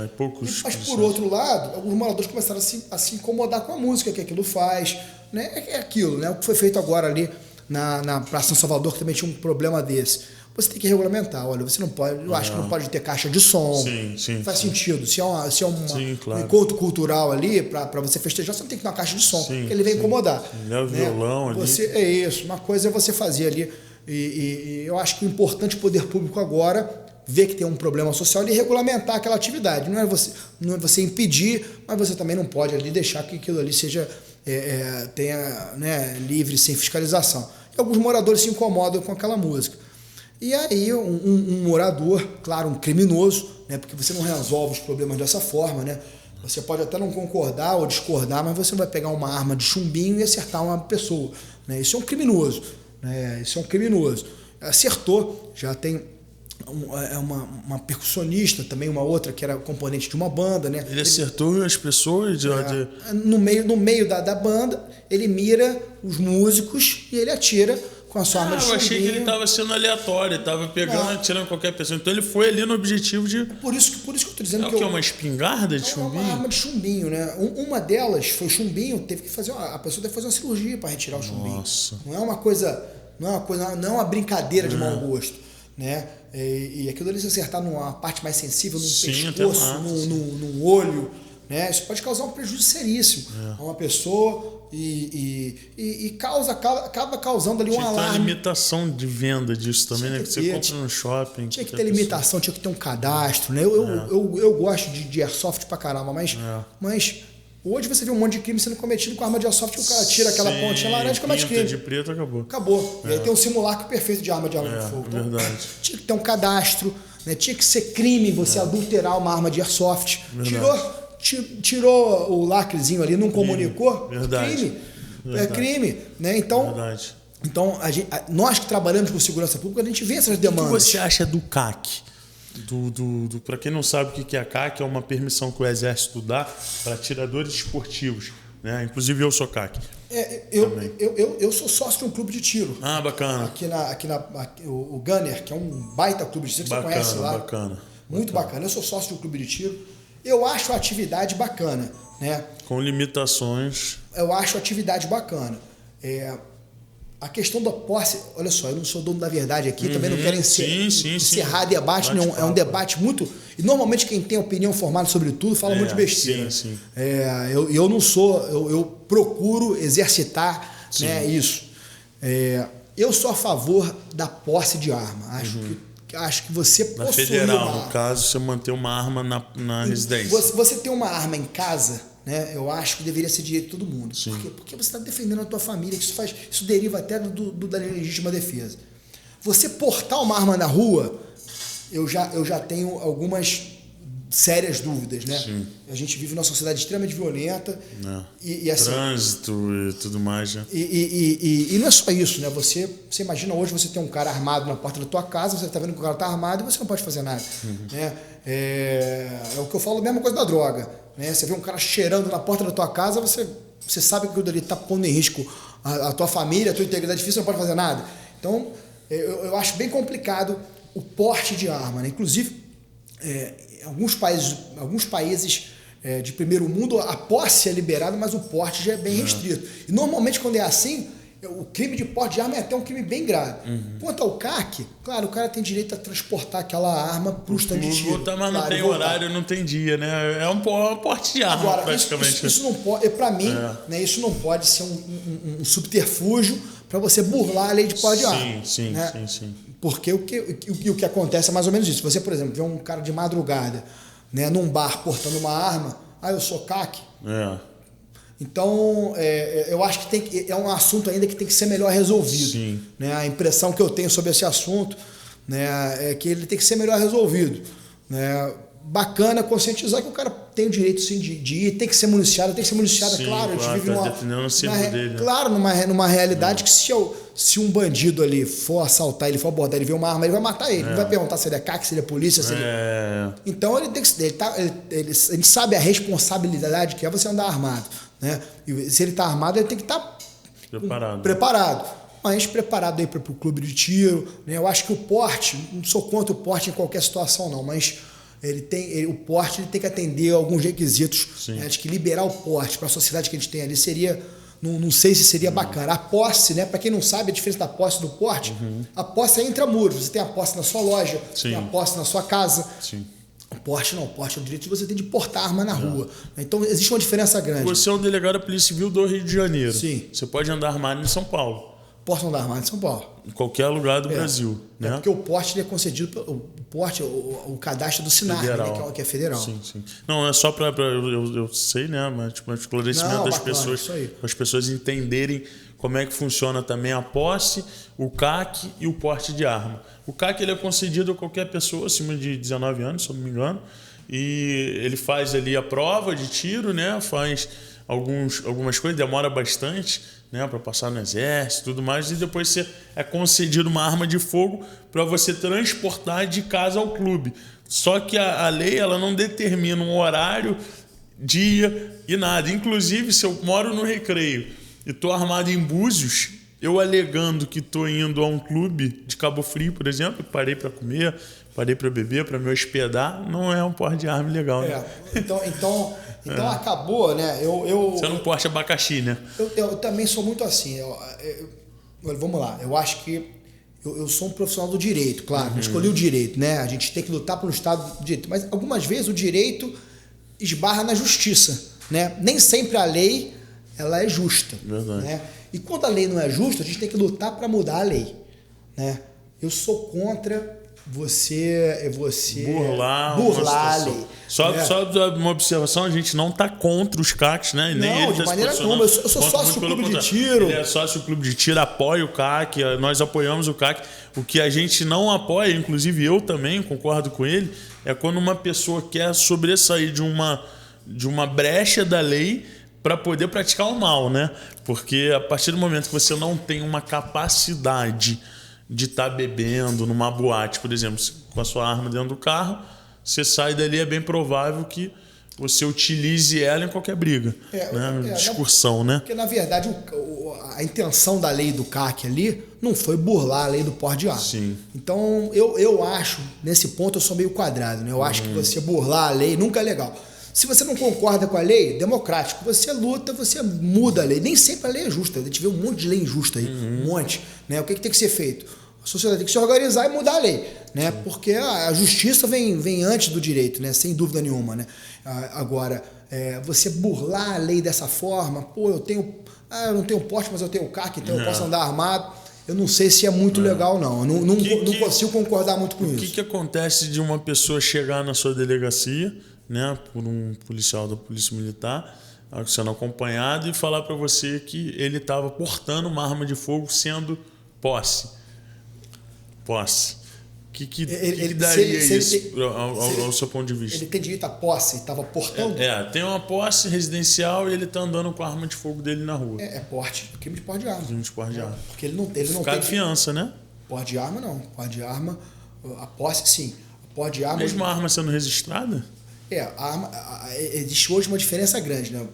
Mas, por outro lado, alguns moradores começaram a se incomodar com a música que aquilo faz. Né? É aquilo, né? O que foi feito agora ali na Praça São Salvador, que também tinha um problema desse. Você tem que regulamentar. Olha, você não pode. Eu acho que não pode ter caixa de som. Sim. Faz sentido. Se é um encontro cultural ali, para você festejar, você não tem que ter uma caixa de som, porque ele vem incomodar. Leva o violão ali. É isso. Uma coisa é você fazer ali. E eu acho que o importante poder público agora ver que tem um problema social e regulamentar aquela atividade. Não é você impedir, mas você também não pode ali deixar que aquilo ali seja tenha, né, livre, sem fiscalização. E alguns moradores se incomodam com aquela música. E aí um morador, claro, um criminoso, né, porque você não resolve os problemas dessa forma, né? Você pode até não concordar ou discordar, mas você não vai pegar uma arma de chumbinho e acertar uma pessoa. Né? Isso é um criminoso. Né? Isso é um criminoso. Acertou, já tem uma percussionista, também uma outra que era componente de uma banda. Né? Ele acertou as pessoas? No meio da banda, ele mira os músicos e ele atira com a sua arma de chumbinho. Eu achei que ele estava sendo aleatório, estava pegando, atirando qualquer pessoa. Então ele foi ali no objetivo de... Por isso que eu estou dizendo que é uma espingarda de chumbinho? Uma arma de chumbinho, né? Uma delas foi chumbinho, teve que fazer a pessoa teve que fazer uma cirurgia para retirar o chumbinho. Nossa. Não é uma brincadeira de mau gosto, né? E aquilo ali se acertar numa parte mais sensível, num pescoço, num olho, né? Isso pode causar um prejuízo seríssimo a uma pessoa e acaba causando ali um alarme. Tinha que ter uma limitação de venda disso também, né? Que você compra no shopping. Tinha que ter limitação, tinha que ter um cadastro, né? Eu gosto de airsoft pra caramba, mas hoje você vê um monte de crime sendo cometido com arma de airsoft, o cara tira aquela pontinha laranja e comete crime. De preto, acabou. E aí tem um simulacro perfeito de arma de fogo. Então, verdade. Tinha que ter um cadastro, né? Tinha que ser crime você adulterar uma arma de airsoft. Tirou o lacrezinho ali, não comunicou. Verdade. É crime. Né? Então, nós que trabalhamos com segurança pública, a gente vê essas demandas. O que você acha do CAC? Para quem não sabe o que é a CAC, é uma permissão que o Exército dá para atiradores esportivos. Né? Inclusive eu sou CAC. Eu sou sócio de um clube de tiro. Ah, bacana. O Gunner, que é um baita clube de tiro, você conhece lá. Muito bacana. Eu sou sócio de um clube de tiro. Eu acho a atividade bacana. Né? Com limitações. Eu acho a atividade bacana. A questão da posse, olha só, eu não sou dono da verdade aqui, também não quero encerrar debate, é um debate muito... E normalmente quem tem opinião formada sobre tudo fala muito besteira. Eu não sou, eu procuro exercitar, né, isso. Eu sou a favor da posse de arma. Acho que você possui federal, no caso, você manter uma arma na residência. Você ter uma arma em casa, né, eu acho que deveria ser direito de todo mundo. Por quê? Porque você está defendendo a tua família, isso deriva até da legítima defesa. Você portar uma arma na rua, eu já tenho algumas sérias dúvidas, né? Sim. A gente vive numa sociedade extremamente violenta. E assim, trânsito e tudo mais. Né? E não é só isso, né? Você imagina hoje você tem um cara armado na porta da tua casa, você está vendo que o cara está armado e você não pode fazer nada. Né? É o que eu falo, a mesma coisa da droga. Né? Você vê um cara cheirando na porta da tua casa, você sabe que aquilo ali está pondo em risco a tua família, a tua integridade física, você não pode fazer nada. Então, eu acho bem complicado o porte de arma. Né? Inclusive, alguns países de primeiro mundo, a posse é liberada, mas o porte já é bem restrito. E normalmente, quando é assim, o crime de porte de arma é até um crime bem grave. Quanto ao CAC, claro, o cara tem direito a transportar aquela arma para o stand de tiro. Mas não tem horário, não tem dia, né? É um porte de arma. Agora, praticamente. Isso não pode, para mim, né, isso não pode ser um subterfúgio para você burlar a lei de porte de arma. Sim. Porque o que acontece é mais ou menos isso. Você, por exemplo, vê um cara de madrugada né, num bar portando uma arma, eu sou CAC. Então, eu acho que é um assunto ainda que tem que ser melhor resolvido. Sim. Né? A impressão que eu tenho sobre esse assunto, né, é que ele tem que ser melhor resolvido. Né? Bacana conscientizar que o cara tem o direito sim de ir, tem que ser municiado, Sim, claro. A gente vive numa realidade que se um bandido ali for assaltar, ele for abordar, ele vê uma arma, ele vai matar ele. Não vai perguntar se ele é CAC, se ele é polícia, se ele... Então ele tem que... a gente sabe a responsabilidade que é você andar armado. Né? E se ele está armado, ele tem que estar preparado. Mas preparado aí para o clube de tiro. Né? Eu acho que o porte, não sou contra o porte em qualquer situação não, mas o porte ele tem que atender a alguns requisitos. Né? Acho que liberar o porte para a sociedade que a gente tem ali seria, não sei se seria bacana. A posse, né? Para quem não sabe a diferença da posse e do porte, a posse é intramuros. Você tem a posse na sua loja, tem a posse na sua casa. O porte não, o porte é o direito que você tem de portar arma na rua. Então existe uma diferença grande. Você é um delegado da Polícia Civil do Rio de Janeiro. Sim. Você pode andar armado em São Paulo. Posso andar armado em São Paulo. Em qualquer lugar do Brasil. Né? Porque o porte ele é concedido o cadastro do SINAR, né, que é federal. Sim. Não, é só para eu sei, né? Mas tipo, esclarecimento das pessoas, para as pessoas entenderem como é que funciona também a posse, o CAC e o porte de arma. O CAC ele é concedido a qualquer pessoa acima de 19 anos, se eu não me engano, e ele faz ali a prova de tiro, né? Faz algumas coisas, demora bastante, né? Para passar no exército e tudo mais, e depois você é concedido uma arma de fogo para você transportar de casa ao clube. Só que a lei ela não determina um horário, dia e nada. Inclusive, se eu moro no Recreio e estou armado em Búzios, eu alegando que estou indo a um clube de Cabo Frio, por exemplo, parei para comer, parei para beber, para me hospedar, não é um porte de arma legal, né? Então acabou, né? Você não porte abacaxi, né? Eu também sou muito assim. Vamos lá, eu acho que eu sou um profissional do direito, claro, escolhi o direito, né? A gente tem que lutar pelo Estado do direito, mas algumas vezes o direito esbarra na justiça, né? Nem sempre a lei ela é justa. Verdade. Né? E quando a lei não é justa, a gente tem que lutar para mudar a lei. Né? Eu sou contra você burlar a lei. Só uma observação, a gente não está contra os CACs, né? Não, de maneira nenhuma. Eu sou sócio do clube de tiro. Ele é sócio do clube de tiro, apoia o CAC, nós apoiamos o CAC. O que a gente não apoia, inclusive eu também concordo com ele, é quando uma pessoa quer sobressair de uma brecha da lei para poder praticar o mal, né? Porque a partir do momento que você não tem uma capacidade de estar bebendo numa boate, por exemplo, com a sua arma dentro do carro, você sai dali, é bem provável que você utilize ela em qualquer briga, né? Discussão, né? Porque, na verdade, a intenção da lei do CAC ali não foi burlar a lei do porte de arma. Sim. Então, eu acho, nesse ponto, eu sou meio quadrado, né? Eu acho que você burlar a lei nunca é legal. Se você não concorda com a lei, democrático, você luta, você muda a lei. Nem sempre a lei é justa. A gente vê um monte de lei injusta aí, um monte. Né? O que tem que ser feito? A sociedade tem que se organizar e mudar a lei. Né? Porque a justiça vem antes do direito, né? Sem dúvida nenhuma. Né? Agora, você burlar a lei dessa forma, eu não tenho porte, mas eu tenho CAC, então eu posso andar armado. Eu não sei se é muito legal, não. Eu não consigo concordar muito com isso. O que acontece de uma pessoa chegar na sua delegacia, né, por um policial da Polícia Militar, sendo acompanhado, e falar para você que ele estava portando uma arma de fogo sendo posse? Ele daria isso ao seu ponto de vista? Ele tem direito à posse, estava portando? Tem uma posse residencial e ele está andando com a arma de fogo dele na rua. Porte, crime de porte de arma. Crime de porte de arma. Porque ele não tem fiança, né? Porte de arma não. Porte de arma, a posse sim. Porte de arma. Mesmo a arma sendo registrada? Existe hoje uma diferença grande, né?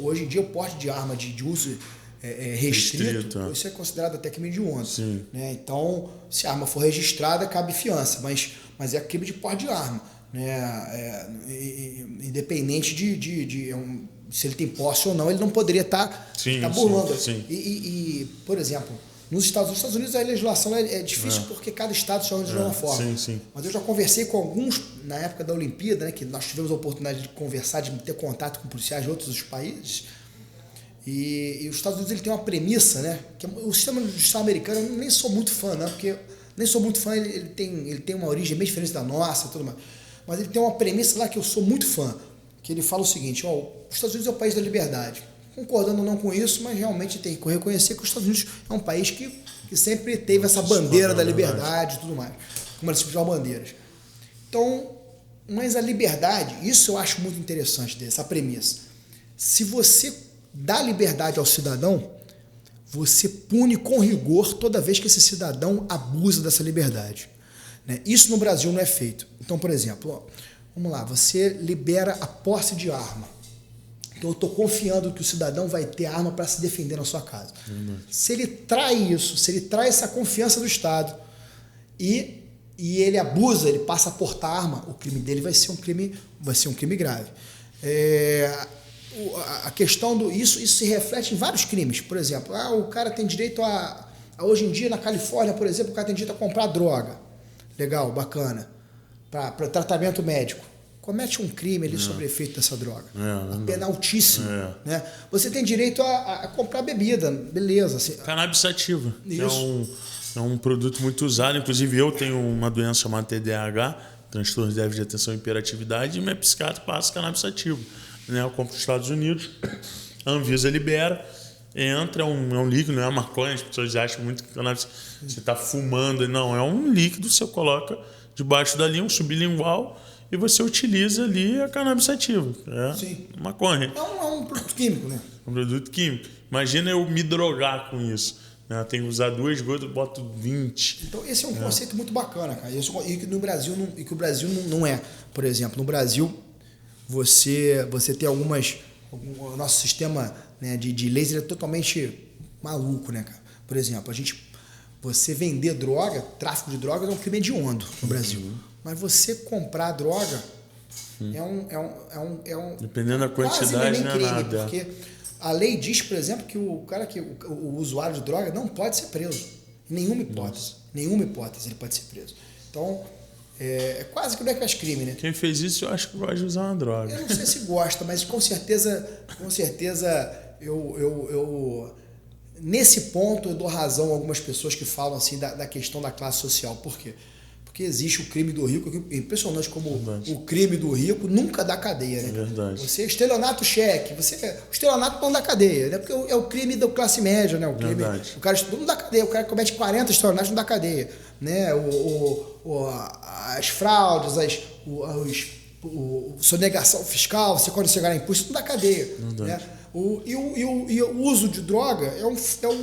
Hoje em dia o porte de arma de uso restrito, isso é considerado até crime de onda. Né? Então, se a arma for registrada, cabe fiança, mas é crime de porte de arma. Né? Independente se ele tem posse ou não, ele não poderia estar burlando. E, por exemplo, nos Estados Unidos a legislação é difícil porque cada estado chama de uma forma. Mas eu já conversei com alguns, na época da Olimpíada, né, que nós tivemos a oportunidade de conversar, de ter contato com policiais de outros países. E os Estados Unidos ele tem uma premissa, né, que o sistema judicial americano eu nem sou muito fã, né, porque nem sou muito fã, ele tem uma origem bem diferente da nossa, tudo mais. mas ele tem uma premissa lá que eu sou muito fã, que ele fala o seguinte, os Estados Unidos é o país da liberdade. Concordando ou não com isso, mas realmente tem que reconhecer que os Estados Unidos é um país que sempre teve essa bandeira da liberdade e tudo mais, como eles principais bandeiras. Então, mas a liberdade, isso eu acho muito interessante dessa premissa. Se você dá liberdade ao cidadão, você pune com rigor toda vez que esse cidadão abusa dessa liberdade. Né? Isso no Brasil não é feito. Então, por exemplo, vamos lá, você libera a posse de arma. Então eu estou confiando que o cidadão vai ter arma para se defender na sua casa. Se ele trai isso, se ele trai essa confiança do Estado e ele abusa, ele passa a portar arma, o crime dele vai ser um crime grave. A questão do isso se reflete em vários crimes. Por exemplo, o cara tem direito a hoje em dia na Califórnia, por exemplo, o cara tem direito a comprar droga. Legal, bacana. Para tratamento médico. Comete um crime ali sobre o efeito dessa droga. A pena altíssima. Né? Você tem direito a comprar bebida, beleza. Assim. Cannabis sativa. É um produto muito usado. Inclusive, eu tenho uma doença chamada TDAH, transtorno de déficit de atenção e hiperatividade, e minha psiquiatra passa cannabis sativo. Né? Eu compro nos Estados Unidos, a Anvisa libera, entra, é um líquido, não é maconha, as pessoas acham muito que cannabis você está fumando. Não, é um líquido, você coloca debaixo dali, um sublingual, e você utiliza ali a cannabis sativa. Sim. Maconha. É um produto químico, né? Um produto químico. Imagina eu me drogar com isso. Né? Tenho que usar 2 gotas, eu boto 20. Então, esse é um conceito muito bacana, cara. E que no Brasil que o Brasil não é. Por exemplo, no Brasil, você tem o nosso sistema, né, de leis é totalmente maluco, né, cara? Por exemplo, você vender droga, tráfico de drogas é um crime hediondo no Brasil. Mas você comprar droga é um dependendo da quantidade, quase não é crime, nada. porque a lei diz, por exemplo, que o usuário de droga não pode ser preso. Em nenhuma hipótese. Nenhuma hipótese ele pode ser preso. Então, é quase que não é crime, né? Quem fez isso, eu acho que gosta de usar uma droga. Eu não sei se gosta, mas com certeza eu nesse ponto eu dou razão a algumas pessoas que falam assim da questão da classe social. Por quê? Porque existe o crime do rico, é impressionante como o crime do rico nunca dá cadeia, né? Verdade. Você estelionato cheque, o estelionato não dá cadeia, né? Porque é o crime da classe média, né? O cara não dá cadeia, o cara comete 40 estelionatos não dá cadeia, né? As fraudes, sonegação fiscal, você quando chegar em imposto não dá cadeia, né? E o uso de droga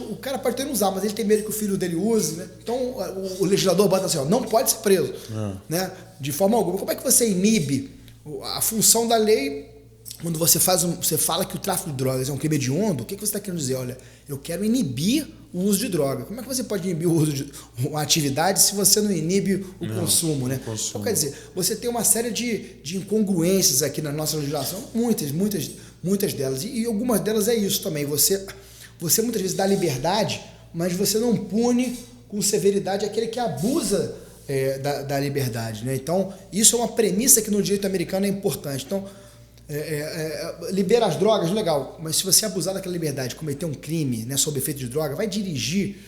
o cara pode ter não usar, mas ele tem medo que o filho dele use, né? Então o legislador bota assim, não pode ser preso, né? De forma alguma. Como é que você inibe a função da lei quando você fala que o tráfico de drogas é um crime hediondo? O que você está querendo dizer? Olha, eu quero inibir o uso de droga. Como é que você pode inibir o uso de uma atividade se você não inibe o consumo, né? Então, quer dizer, você tem uma série de incongruências aqui na nossa legislação, muitas delas. E algumas delas é isso também. Você muitas vezes dá liberdade, mas você não pune com severidade aquele que abusa da liberdade, né? Então, isso é uma premissa que no direito americano é importante. Então, libera as drogas, legal, mas se você abusar daquela liberdade, cometer um crime, né, sob efeito de droga, vai dirigir.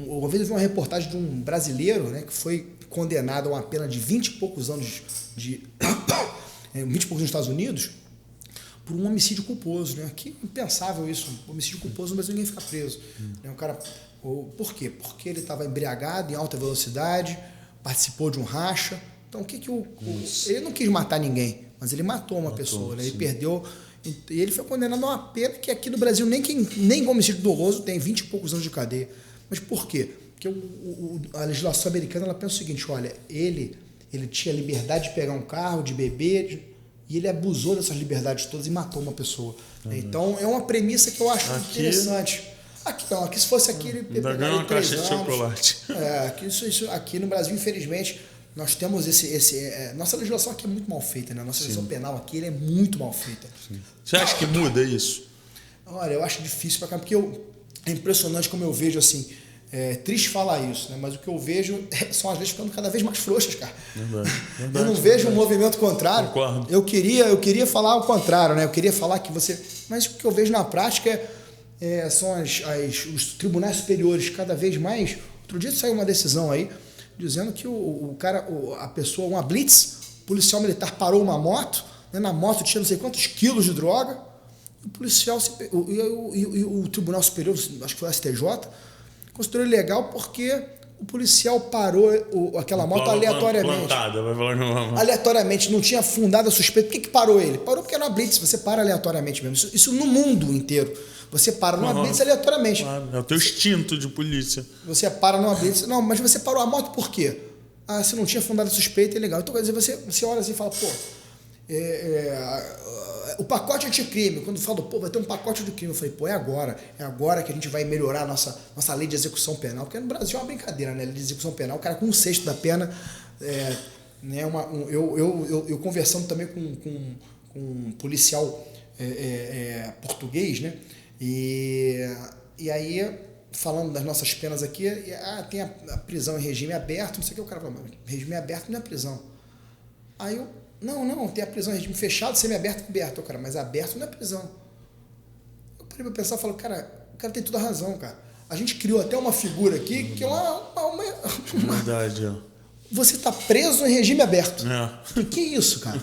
Uma vez eu vi uma reportagem de um brasileiro, né, que foi condenado a uma pena de 20 e poucos anos 20 e poucos nos Estados Unidos por um homicídio culposo, né? Que impensável isso, homicídio culposo no Brasil ninguém fica preso. Né? O cara, por quê? Porque ele estava embriagado em alta velocidade, participou de um racha. Então ele não quis matar ninguém, mas ele matou uma pessoa, né? Ele perdeu, e ele foi condenado a uma pena que aqui no Brasil nem homicídio doloso tem 20 e poucos anos de cadeia. Mas por quê? Porque a legislação americana ela pensa o seguinte, olha, ele tinha liberdade de pegar um carro, de beber, e ele abusou dessas liberdades todas e matou uma pessoa. Então é uma premissa que eu acho interessante. Aqui se fosse aqui ele ganhou uma caixa de chocolate. Aqui no Brasil, infelizmente, nós temos nossa legislação aqui é muito mal feita, né? Nossa legislação penal aqui é muito mal feita. Sim. Você acha que muda isso? Olha, eu acho difícil pra cá, porque é impressionante como eu vejo assim. É triste falar isso, né? Mas o que eu vejo são as leis ficando cada vez mais frouxas, cara. Verdade, eu não vejo um movimento contrário. Concordo. Eu queria falar o contrário, né? Eu queria falar que você. Mas o que eu vejo na prática são os tribunais superiores cada vez mais. Outro dia saiu uma decisão aí dizendo que a pessoa, uma blitz, o policial militar parou uma moto, né, na moto tinha não sei quantos quilos de droga, o policial, o Tribunal Superior, acho que foi o STJ, considerou ilegal porque o policial parou aquela moto aleatoriamente. Aleatoriamente, não tinha fundada suspeita. Por que parou ele? Parou porque era uma blitz, você para aleatoriamente mesmo. Isso no mundo inteiro. Você para numa blitz aleatoriamente. Claro, é o teu instinto de polícia. Você para numa blitz. Não, mas você parou a moto por quê? Ah, se não tinha fundada suspeita, é legal. Então, quer dizer, você olha assim e fala, pô, o pacote anticrime, quando fala, pô, vai ter um pacote de crime, eu falei, pô, é agora que a gente vai melhorar a nossa lei de execução penal, porque no Brasil é uma brincadeira, né? Lei de execução penal, o cara com 1/6 da pena, né? Eu conversando também com um policial português, né? E aí, falando das nossas penas aqui, tem a prisão em regime aberto, não sei o que, o cara fala, regime aberto não é prisão. Aí eu, não, tem a prisão em regime fechado, semi-aberto e coberto, cara, mas aberto não é prisão. Eu parei pra pensar e falo, cara, o cara tem toda a razão, cara. A gente criou até uma figura aqui que é uma verdade, ó. Você tá preso em regime aberto. Que é isso, cara?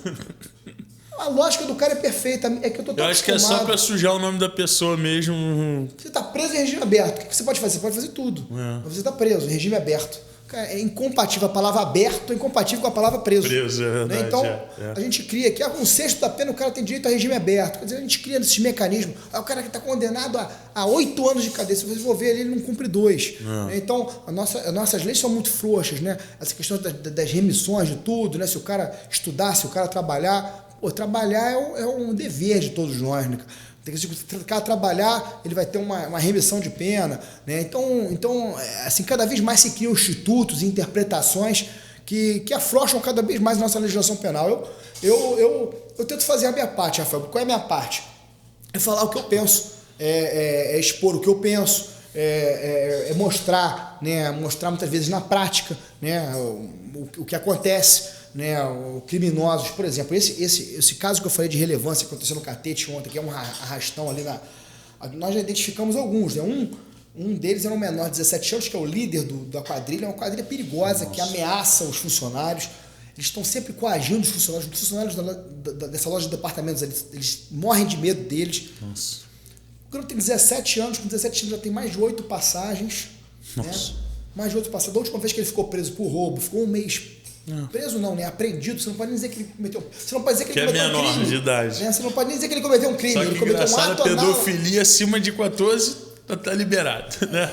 A lógica do cara é perfeita, é que eu tô tão Eu acho que é só pra sujar o nome da pessoa mesmo. Você tá preso em regime aberto, o que você pode fazer? Você pode fazer tudo. Mas você tá preso em regime aberto. É incompatível, a palavra aberto é incompatível com a palavra preso. Preso, é verdade. Né? Então, a gente cria aqui, com 1/6 da pena o cara tem direito a regime aberto. Quer dizer, a gente cria esses mecanismos. Aí o cara que está condenado a 8 anos de cadeia, se você for ver ele não cumpre 2. Então, as nossas leis são muito frouxas, né? Essa questão das remissões de tudo, né? Se o cara estudar, se o cara trabalhar, trabalhar é um dever de todos nós, né? Se o cara trabalhar, ele vai ter uma remissão de pena, né? Então, assim, cada vez mais se criam institutos e interpretações que afrouxam cada vez mais a nossa legislação penal. Eu tento fazer a minha parte, Rafael. Qual é a minha parte? É falar o que eu penso, é expor o que eu penso, é mostrar, né? Mostrar muitas vezes na prática, né? O que acontece. Né, criminosos, por exemplo, esse caso que eu falei de relevância que aconteceu no Catete ontem, que é um arrastão ali nós já identificamos alguns, né? Um deles era um menor de 17 anos, que é o líder da quadrilha, é uma quadrilha perigosa. Nossa. Que ameaça os funcionários. Eles estão sempre coagindo os funcionários dessa loja de departamentos, eles morrem de medo deles. Nossa. O garoto tem 17 anos, com 17 anos já tem mais de 8 passagens. Nossa. Né? Mais de 8 passagens. Da última vez que ele ficou preso por roubo, ficou um mês preso não, né? Apreendido. Você não pode nem dizer que ele cometeu. Você não pode dizer que ele cometeu um crime. É menor de idade. Né? Você não pode nem dizer que ele cometeu um crime. Só que ele cometeu um ato pedofilia acima de 14 tá liberado, né?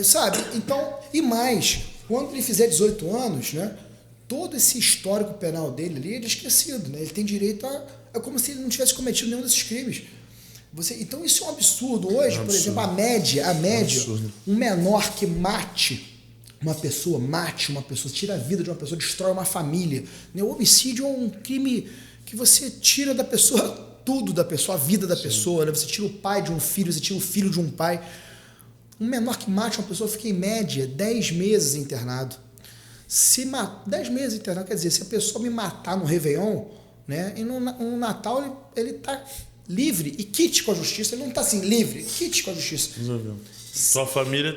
Sabe? Então, e mais, quando ele fizer 18 anos, né? Todo esse histórico penal dele ali, ele é esquecido, né? Ele tem direito a... É como se ele não tivesse cometido nenhum desses crimes. Então isso é um absurdo. Hoje, por exemplo, a média, um menor que mate uma pessoa, tira a vida de uma pessoa, destrói uma família. O homicídio é um crime que você tira da pessoa tudo da pessoa, a vida da pessoa, né? Você tira o pai de um filho, você tira o filho de um pai. Um menor que mate uma pessoa fica em média 10 meses internado. 10 meses internado, quer dizer, se a pessoa me matar no Réveillon, né? E no Natal ele tá livre e quite com a justiça. Ele não tá assim, livre, quite com a justiça. Resolveu. Sua família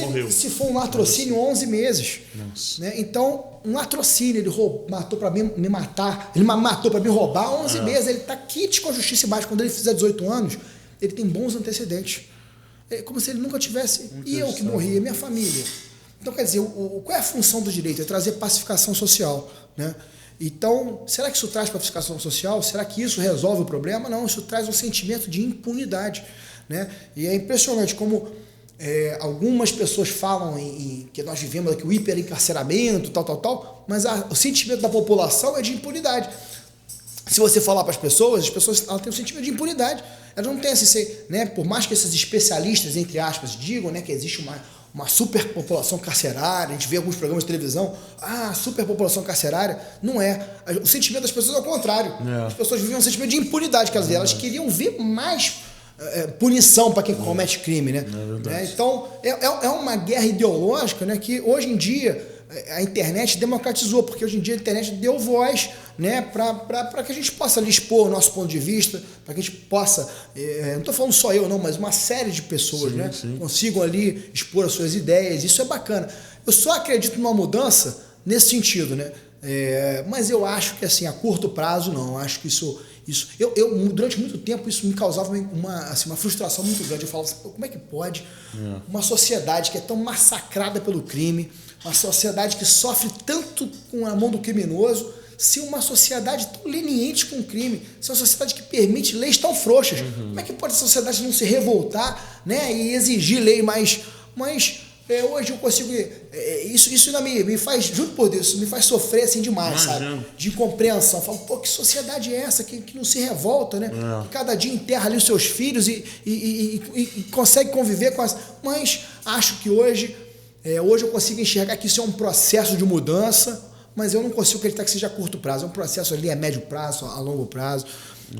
morreu. Se for um latrocínio, 11 meses. Nossa. Né? Então, um latrocínio, ele matou para me matar, ele matou para me roubar, 11 meses, ele está quite com a justiça embaixo. Quando ele fizer 18 anos, ele tem bons antecedentes. É como se ele nunca tivesse. E eu que morri, minha família. Então, quer dizer, qual é a função do direito? É trazer pacificação social. Né? Então, será que isso traz pacificação social? Será que isso resolve o problema? Não, isso traz um sentimento de impunidade. Né? E é impressionante como algumas pessoas falam que nós vivemos aqui o hiperencarceramento, tal, mas o sentimento da população é de impunidade. Se você falar para as pessoas elas têm um sentimento de impunidade. Elas não têm assim, né? Por mais que esses especialistas, entre aspas, digam, né, que existe uma superpopulação carcerária, a gente vê alguns programas de televisão, superpopulação carcerária, não é. O sentimento das pessoas é o contrário. As pessoas vivem um sentimento de impunidade, quer dizer, elas queriam ver mais punição para quem comete crime, né? Então, é uma guerra ideológica, né, que hoje em dia a internet democratizou, porque hoje em dia a internet deu voz, né, para que a gente possa ali expor o nosso ponto de vista, para que a gente possa, não estou falando só eu não, mas uma série de pessoas, né, consigam ali expor as suas ideias. Isso é bacana. Eu só acredito numa mudança nesse sentido, né? Mas eu acho que assim, a curto prazo não. Eu acho que eu durante muito tempo isso me causava uma frustração muito grande. Eu falava assim, como é que pode uma sociedade que é tão massacrada pelo crime, uma sociedade que sofre tanto com a mão do criminoso, ser uma sociedade tão leniente com o crime, ser uma sociedade que permite leis tão frouxas. Como é que pode a sociedade não se revoltar, né, e exigir lei mais... hoje eu consigo... Isso ainda me faz, juro por Deus, me faz sofrer assim demais, sabe? De incompreensão. Eu falo, pô, que sociedade é essa que não se revolta, né? Que cada dia enterra ali os seus filhos e consegue conviver com as... Mas acho que hoje eu consigo enxergar que isso é um processo de mudança, mas eu não consigo acreditar que seja a curto prazo. É um processo ali a médio prazo, a longo prazo.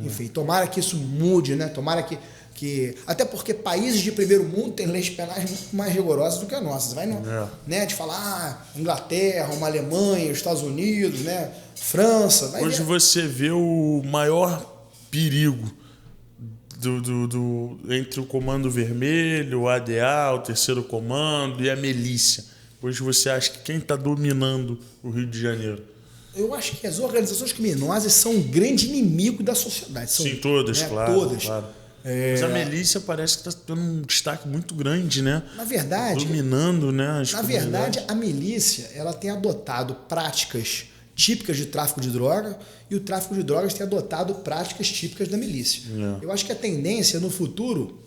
Enfim, tomara que isso mude, né? Tomara que até porque países de primeiro mundo têm leis penais muito mais rigorosas do que as nossas. Vai né, de falar Inglaterra, uma Alemanha, Estados Unidos, né, França. Hoje você vê o maior perigo entre o Comando Vermelho, o ADA, o Terceiro Comando e a milícia. Hoje você acha que quem está dominando o Rio de Janeiro? Eu acho que as organizações criminosas são um grande inimigo da sociedade. Sim, todas, né, claro. Todas. Claro. Mas a milícia parece que está tendo um destaque muito grande, né? Na verdade... Dominando, né? Na verdade, a milícia ela tem adotado práticas típicas de tráfico de droga e o tráfico de drogas tem adotado práticas típicas da milícia. Eu acho que a tendência no futuro...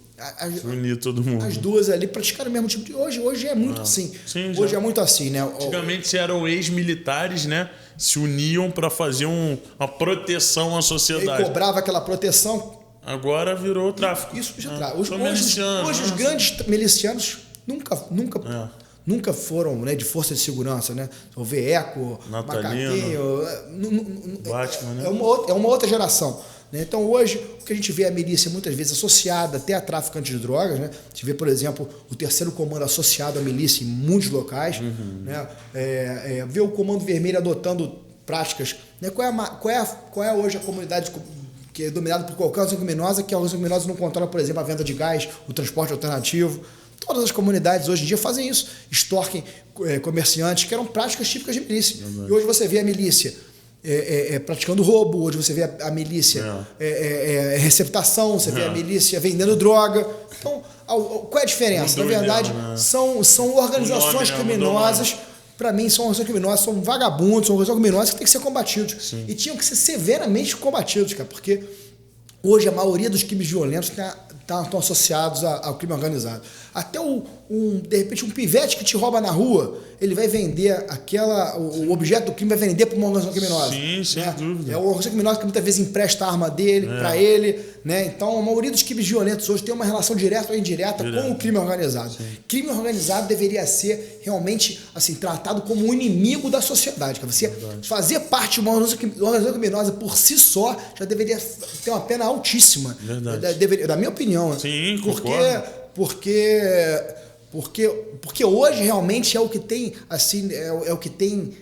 unir todo mundo. As duas ali praticaram o mesmo tipo de... Hoje é muito assim. Sim, hoje é muito assim, né? Antigamente eram ex-militares, né? Se uniam para fazer uma proteção à sociedade. E cobrava aquela proteção... Agora virou tráfico. Isso já traz. Hoje os grandes milicianos nunca foram, né, de força de segurança, né? O Veeco, Macaquinho, Batman, né? É uma outra geração. Né? Então hoje o que a gente vê a milícia muitas vezes associada até a traficante de drogas, né? A gente vê, por exemplo, o Terceiro Comando associado à milícia em muitos locais, né? Vê o Comando Vermelho adotando práticas. Né? Qual é hoje a comunidade que é dominada por qualquer organização criminosa, que a organização criminosa não controla, por exemplo, a venda de gás, o transporte alternativo. Todas as comunidades hoje em dia fazem isso, extorquem comerciantes, que eram práticas típicas de milícia. E hoje você vê a milícia praticando roubo, hoje você vê a milícia receptação, você vê a milícia vendendo droga. Então, qual é a diferença? Na verdade, são organizações criminosas. Para mim, são organizações criminosas, são vagabundos, são organizações criminosas que têm que ser combatidos. Sim. E tinham que ser severamente combatidos, cara, porque hoje a maioria dos crimes violentos estão associados ao crime organizado. Até de repente, um pivete que te rouba na rua, ele vai vender o objeto do crime vai vender para uma organização criminosa. Sim, sem dúvida. É uma organização criminosa que muitas vezes empresta a arma dele para ele, né? Então, a maioria dos crimes violentos hoje tem uma relação direta ou indireta com o crime organizado. Sim. Crime organizado deveria ser realmente assim, tratado como um inimigo da sociedade. Você fazer parte de uma organização criminosa por si só já deveria ter uma pena altíssima. Da minha opinião. Sim, porque hoje realmente é o que tem assim o que tem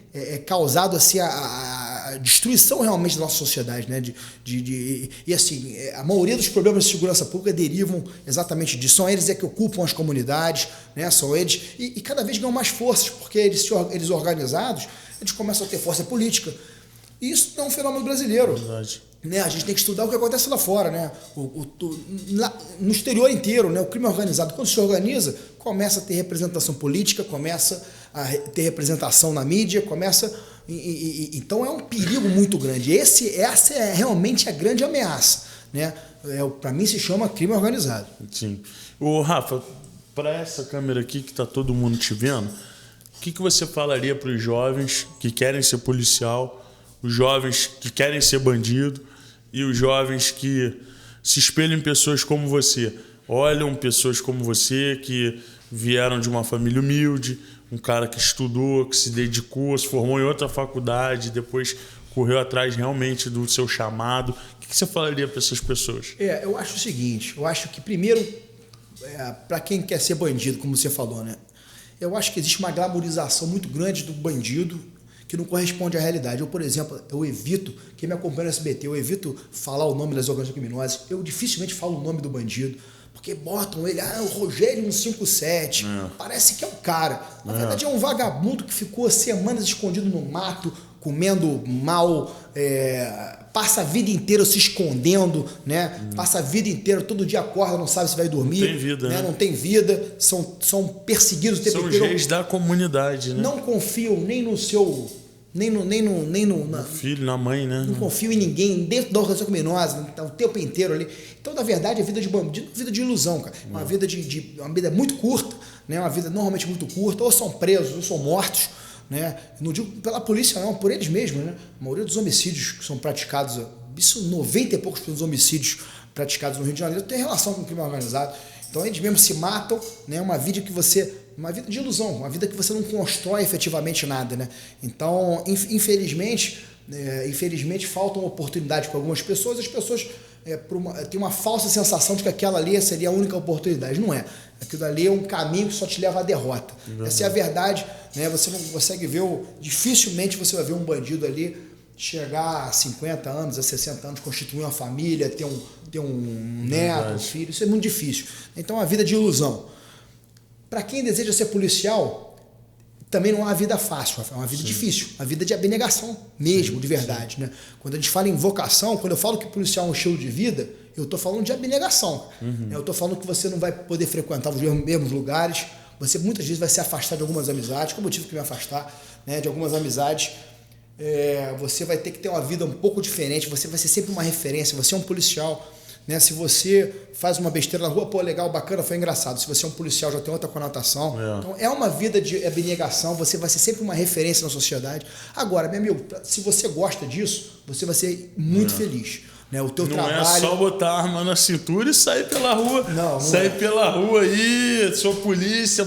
causado assim a destruição realmente da nossa sociedade, né? E assim a maioria dos problemas de segurança pública derivam exatamente disso. São eles que ocupam as comunidades, né? São eles e cada vez ganham mais forças porque eles organizados eles começam a ter força política. E isso não é um fenômeno brasileiro. Verdade. Né, a gente tem que estudar o que acontece lá fora, né? No exterior inteiro, né? O crime organizado, quando se organiza, começa a ter representação política, começa a ter representação na mídia, então é um perigo muito grande. Essa é realmente a grande ameaça, né? Para mim se chama crime organizado. Sim. Rafa, para essa câmera aqui que está todo mundo te vendo, o que você falaria para os jovens que querem ser policial, os jovens que querem ser bandido e os jovens que se espelham em pessoas como você, olham pessoas como você que vieram de uma família humilde, um cara que estudou, que se dedicou, se formou em outra faculdade, depois correu atrás realmente do seu chamado. O que você falaria para essas pessoas? Eu acho o seguinte, eu acho que primeiro, para quem quer ser bandido, como você falou, né? Eu acho que existe uma glamorização muito grande do bandido que não corresponde à realidade. Eu, por exemplo, quem me acompanha no SBT, eu evito falar o nome das organizações criminosas, eu dificilmente falo o nome do bandido, Porque botam ele, o Rogério 157, parece que é o cara. Na verdade é um vagabundo que ficou semanas escondido no mato, comendo mal, passa a vida inteira se escondendo, né? Passa a vida inteira, todo dia acorda, não sabe se vai dormir. Não tem vida, né? Não tem vida, são perseguidos o tempo inteiro. São os reis da comunidade, né? Não confiam nem no seu... no filho, na mãe, né? Não confio em ninguém, dentro da organização criminosa, o tempo inteiro ali. Então, na verdade, a vida de bandido é vida de ilusão, cara. Uma vida uma vida muito curta, né? Uma vida normalmente muito curta, ou são presos, ou são mortos, né? Não digo pela polícia, não, por eles mesmos, né? A maioria dos homicídios que são praticados, isso 90 e poucos dos homicídios praticados no Rio de Janeiro tem relação com o crime organizado. Então, eles mesmos se matam, né? Uma vida de ilusão, uma vida que você não constrói efetivamente nada, né? Então, infelizmente faltam oportunidades para algumas pessoas, as pessoas têm uma falsa sensação de que aquela ali seria a única oportunidade. Não é. Aquilo ali é um caminho que só te leva à derrota. Essa é a verdade, né? Você não consegue ver, dificilmente você vai ver um bandido ali chegar a 50 anos, a 60 anos, constituir uma família, ter um neto, um filho, isso é muito difícil. Então, é uma vida de ilusão. Para quem deseja ser policial, também não é uma vida fácil, é uma vida difícil, uma vida de abnegação mesmo, de verdade. Né? Quando a gente fala em vocação, quando eu falo que policial é um estilo de vida, eu estou falando de abnegação. Eu estou falando que você não vai poder frequentar os mesmos lugares, você muitas vezes vai se afastar de algumas amizades, como eu tive que me afastar, né, de algumas amizades. Você vai ter que ter uma vida um pouco diferente, você vai ser sempre uma referência, você é um policial. Né? Se você faz uma besteira na rua, legal, bacana, foi engraçado. Se você é um policial, já tem outra conotação. Então, é uma vida de abnegação, você vai ser sempre uma referência na sociedade. Agora, meu amigo, se você gosta disso, você vai ser muito feliz. Né? O teu trabalho... Não é só botar a arma na cintura e sair pela rua. Não pela rua aí, sou polícia.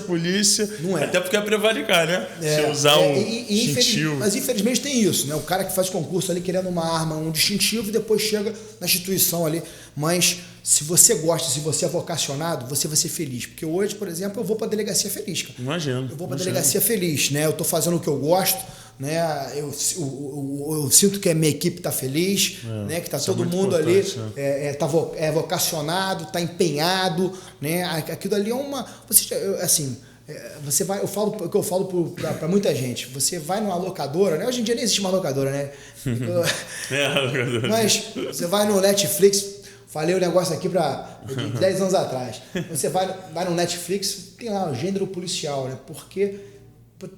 Não é. Até porque é prevaricar, né? Se usar o distintivo. Mas infelizmente tem isso, né? O cara que faz concurso ali querendo uma arma, um distintivo, e depois chega na instituição ali. Mas se você gosta, se você é vocacionado, você vai ser feliz. Porque hoje, por exemplo, eu vou para a delegacia feliz, cara. Imagino. Eu vou para a delegacia feliz, né? Eu estou fazendo o que eu gosto, né? Eu sinto que a minha equipe está feliz, né? Que está todo mundo ali tá vocacionado, está empenhado, né? Aquilo ali é uma... Você vai, eu falo o que eu falo para muita gente. Você vai numa locadora, né? Hoje em dia nem existe uma locadora, né? Mas você vai no Netflix, falei o negócio aqui de 10 anos atrás. Você vai no Netflix, tem lá o gênero policial, né? Porque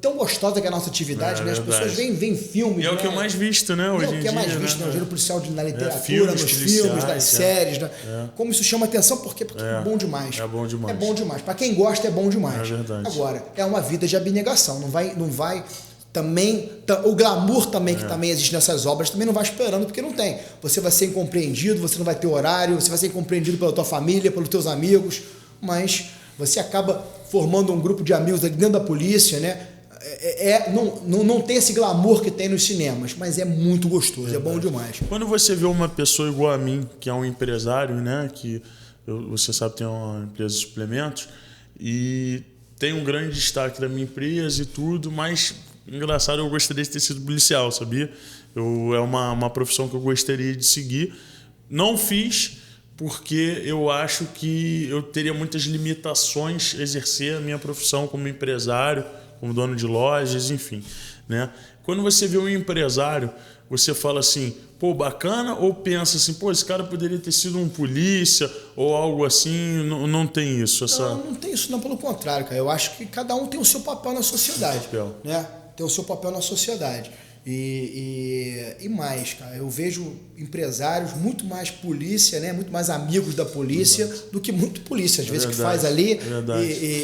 tão gostosa que é a nossa atividade, né? As pessoas veem filmes. E é o que é mais visto, né? Hoje em dia. É o que é mais visto, né? O gênero policial na literatura, nos filmes, nas séries, né? Como isso chama atenção, porque é bom demais. É bom demais. É bom demais. Para quem gosta, é bom demais. É verdade. Agora, é uma vida de abnegação. Não vai também. O glamour também que também existe nessas obras também não vai esperando, porque não tem. Você vai ser incompreendido, você não vai ter horário, você vai ser incompreendido pela tua família, pelos teus amigos, mas você acaba formando um grupo de amigos ali dentro da polícia, né? Não tem esse glamour que tem nos cinemas, mas é muito gostoso, é bom demais. Quando você vê uma pessoa igual a mim, que é um empresário, né? Que você sabe, tem uma empresa de suplementos, e tem um grande destaque da minha empresa e tudo, mas engraçado, eu gostaria de ter sido policial, sabia? É uma profissão que eu gostaria de seguir. Não fiz, porque eu acho que eu teria muitas limitações a exercer a minha profissão como empresário, como dono de lojas, enfim, né? Quando você vê um empresário, você fala assim, pô, bacana, ou pensa assim, pô, esse cara poderia ter sido um polícia ou algo assim, não tem isso? Não tem isso, não, pelo contrário, cara. Eu acho que cada um tem o seu papel na sociedade, né? Tem o seu papel na sociedade. E mais, cara, eu vejo empresários muito mais polícia, né? Muito mais amigos da polícia do que muito polícia, às vezes, que faz ali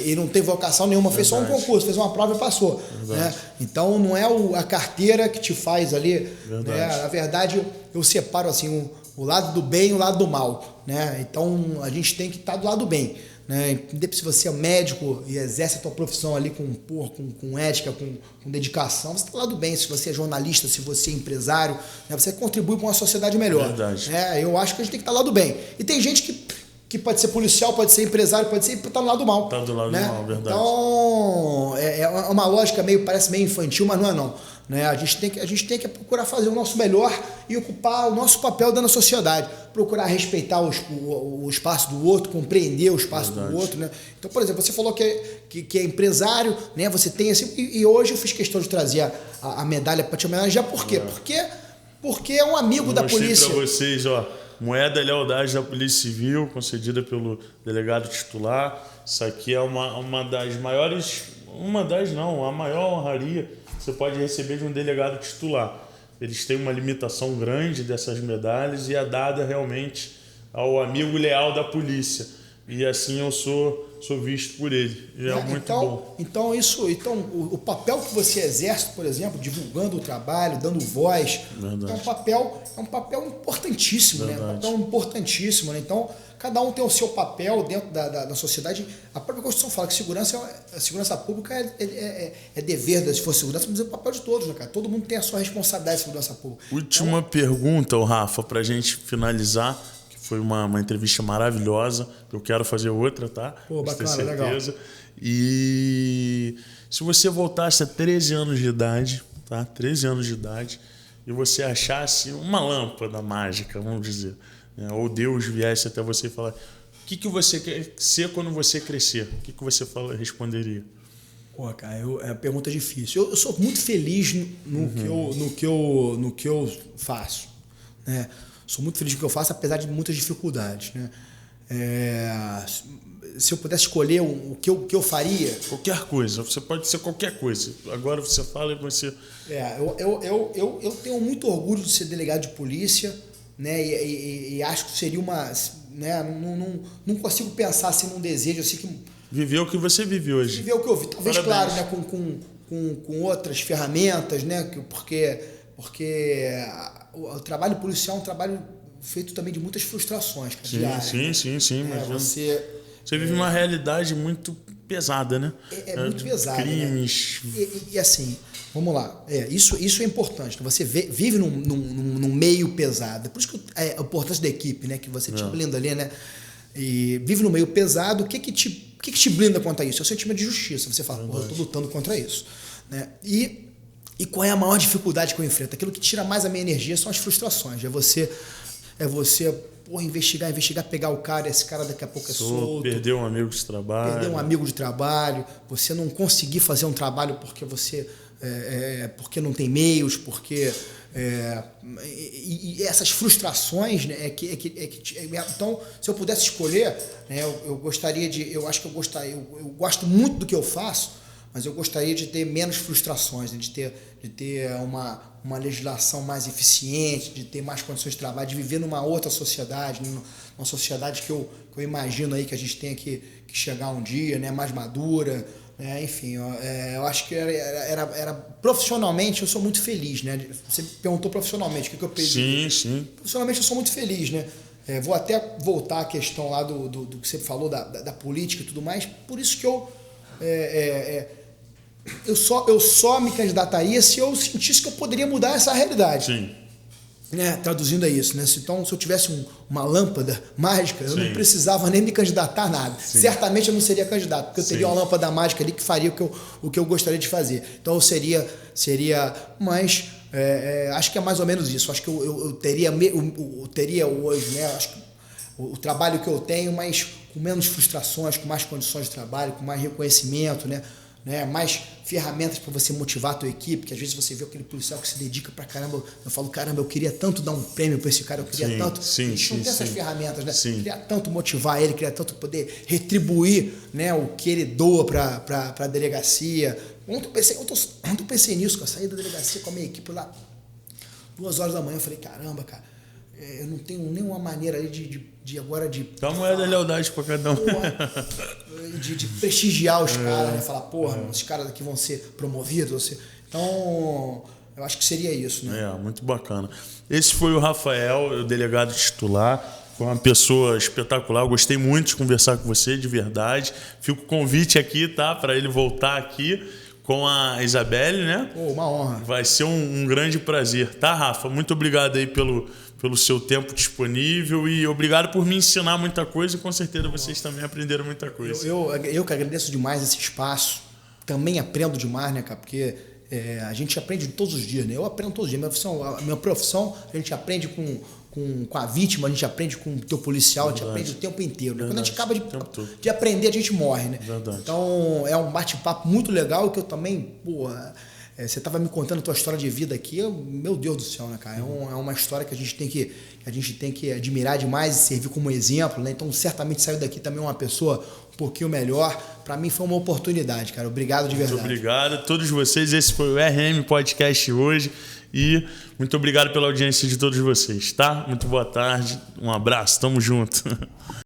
e não tem vocação nenhuma, fez só um concurso, fez uma prova e passou. Né? Então não é a carteira que te faz ali. Né? Na verdade, eu separo assim, o lado do bem e o lado do mal. Né? Então a gente tem que estar do lado do bem. Né? Independente se você é médico e exerce a tua profissão ali com ética, com dedicação, você está lá do bem. Se você é jornalista, se você é empresário, né? Você contribui para uma sociedade melhor. Né? Eu acho que a gente tem que estar lá do bem. E tem gente que que pode ser policial, pode ser empresário, pode ser tá do lado mal. Tá do lado né? do mal, verdade. Então, é uma lógica parece meio infantil, mas não é não. Né? A gente tem que procurar fazer o nosso melhor e ocupar o nosso papel dentro da sociedade. Procurar respeitar o espaço do outro, compreender o espaço do outro. Né? Então, por exemplo, você falou que é empresário, né? Você tem assim. E hoje eu fiz questão de trazer a medalha para te homenagear. Por quê? Porque é um amigo da polícia. Para vocês, ó, moeda e lealdade da Polícia Civil, concedida pelo delegado titular. Isso aqui é uma das maiores, a maior honraria que você pode receber de um delegado titular. Eles têm uma limitação grande dessas medalhas e é dada realmente ao amigo leal da polícia. E assim eu sou visto por ele. E é muito bom. Então, o papel que você exerce, por exemplo, divulgando o trabalho, dando voz, é um papel importantíssimo, né? Um papel importantíssimo, né? Então, cada um tem o seu papel dentro da sociedade. A própria Constituição fala que a segurança pública é dever da segurança, mas é o papel de todos, né, cara? Todo mundo tem a sua responsabilidade de segurança pública. Última pergunta, Rafa, para a gente finalizar. Foi uma entrevista maravilhosa. Eu quero fazer outra, tá? Pô, bacana, legal. E se você voltasse a 13 anos de idade, tá? 13 anos de idade, e você achasse uma lâmpada mágica, vamos dizer, né? Ou Deus viesse até você e falar: o que você quer ser quando você crescer? O que você responderia? Pô, cara, é uma pergunta difícil. Eu sou muito feliz no que eu faço, né? Sou muito feliz com o que eu faço, apesar de muitas dificuldades, né? Se eu pudesse escolher o que eu faria... Qualquer coisa. Você pode ser qualquer coisa. Agora você fala e você... Eu tenho muito orgulho de ser delegado de polícia, né? E acho que seria uma... Né? Não consigo pensar assim num desejo assim que... Viver o que você vive hoje. Viver o que eu vi. Talvez, parabéns. Claro, né? Com outras ferramentas, né? Porque o trabalho policial é um trabalho feito também de muias frustrações. Cara, sim. Você vive uma realidade muito pesada, né? Muito pesada. Crimes. Né? E assim, vamos lá. Isso é importante. Você vive num meio pesado. Por isso que a importância da equipe, né? Que você te blinda ali, né? E vive num meio pesado. O que te blinda contra isso? É o sentimento de justiça. Você fala, eu tô lutando contra isso. Né? E qual é a maior dificuldade que eu enfrento? Aquilo que tira mais a minha energia são as frustrações. É você investigar, pegar o cara, esse cara daqui a pouco é solto. Perder um amigo de trabalho. Você não conseguir fazer um trabalho porque porque não tem meios, porque... e essas frustrações, né, então, se eu pudesse escolher, né, eu gosto muito do que eu faço, mas eu gostaria de ter menos frustrações, né? de ter uma legislação mais eficiente, de ter mais condições de trabalho, de viver numa outra sociedade, numa sociedade que eu imagino aí que a gente tenha que chegar um dia, né? Mais madura. Enfim, eu acho que era profissionalmente eu sou muito feliz, né? Você perguntou profissionalmente, o que eu pedi? Sim. Profissionalmente eu sou muito feliz, né? Vou até voltar à questão lá do que você falou da política e tudo mais, por isso que eu só me candidataria se eu sentisse que eu poderia mudar essa realidade. Sim. Né? Traduzindo a isso, né? Então, se eu tivesse uma lâmpada mágica, eu não precisava nem me candidatar a nada. Sim. Certamente eu não seria candidato, porque eu teria uma lâmpada mágica ali que faria o que eu gostaria de fazer. Então, eu seria mas acho que é mais ou menos isso. Acho que eu teria hoje, né? Acho que o trabalho que eu tenho, mas com menos frustrações, com mais condições de trabalho, com mais reconhecimento, né? Mais ferramentas para você motivar a tua equipe, que às vezes você vê aquele policial que se dedica pra caramba, eu falo, caramba, eu queria tanto dar um prêmio para esse cara, eu queria tanto, a gente não tem essas ferramentas, né? Eu queria tanto motivar ele, queria tanto poder retribuir, né, o que ele doa para a delegacia. Ontem eu pensei nisso, eu saí da delegacia com a minha equipe lá 2 horas da manhã, eu falei, caramba, cara, eu não tenho nenhuma maneira ali de agora de... Dá uma moeda de lealdade para cada um. De prestigiar os caras, né? Falar, esses caras aqui vão ser promovidos. Então, eu acho que seria isso, né? Muito bacana. Esse foi o Rafael, o delegado titular. Foi uma pessoa espetacular. Eu gostei muito de conversar com você, de verdade. Fica o convite aqui, tá? Para ele voltar aqui com a Isabelle, né? Pô, uma honra. Vai ser um grande prazer, tá, Rafa? Muito obrigado aí pelo seu tempo disponível e obrigado por me ensinar muita coisa e com certeza vocês também aprenderam muita coisa. Eu que agradeço demais esse espaço. Também aprendo demais, né, cara? Porque a gente aprende todos os dias, né? Eu aprendo todos os dias. A minha profissão, a gente aprende com a vítima, a gente aprende com o teu policial, a gente aprende o tempo inteiro. Né? Quando a gente acaba de aprender, a gente morre, né? Verdade. Então, é um bate-papo muito legal que eu também, você estava me contando a tua história de vida aqui, meu Deus do céu, né, cara? É uma história que a gente tem que admirar demais e servir como exemplo, né? Então, certamente saiu daqui também uma pessoa um pouquinho melhor. Para mim foi uma oportunidade, cara. Obrigado de verdade. Muito obrigado a todos vocês. Esse foi o RM Podcast hoje e muito obrigado pela audiência de todos vocês, tá? Muito boa tarde, um abraço, tamo junto.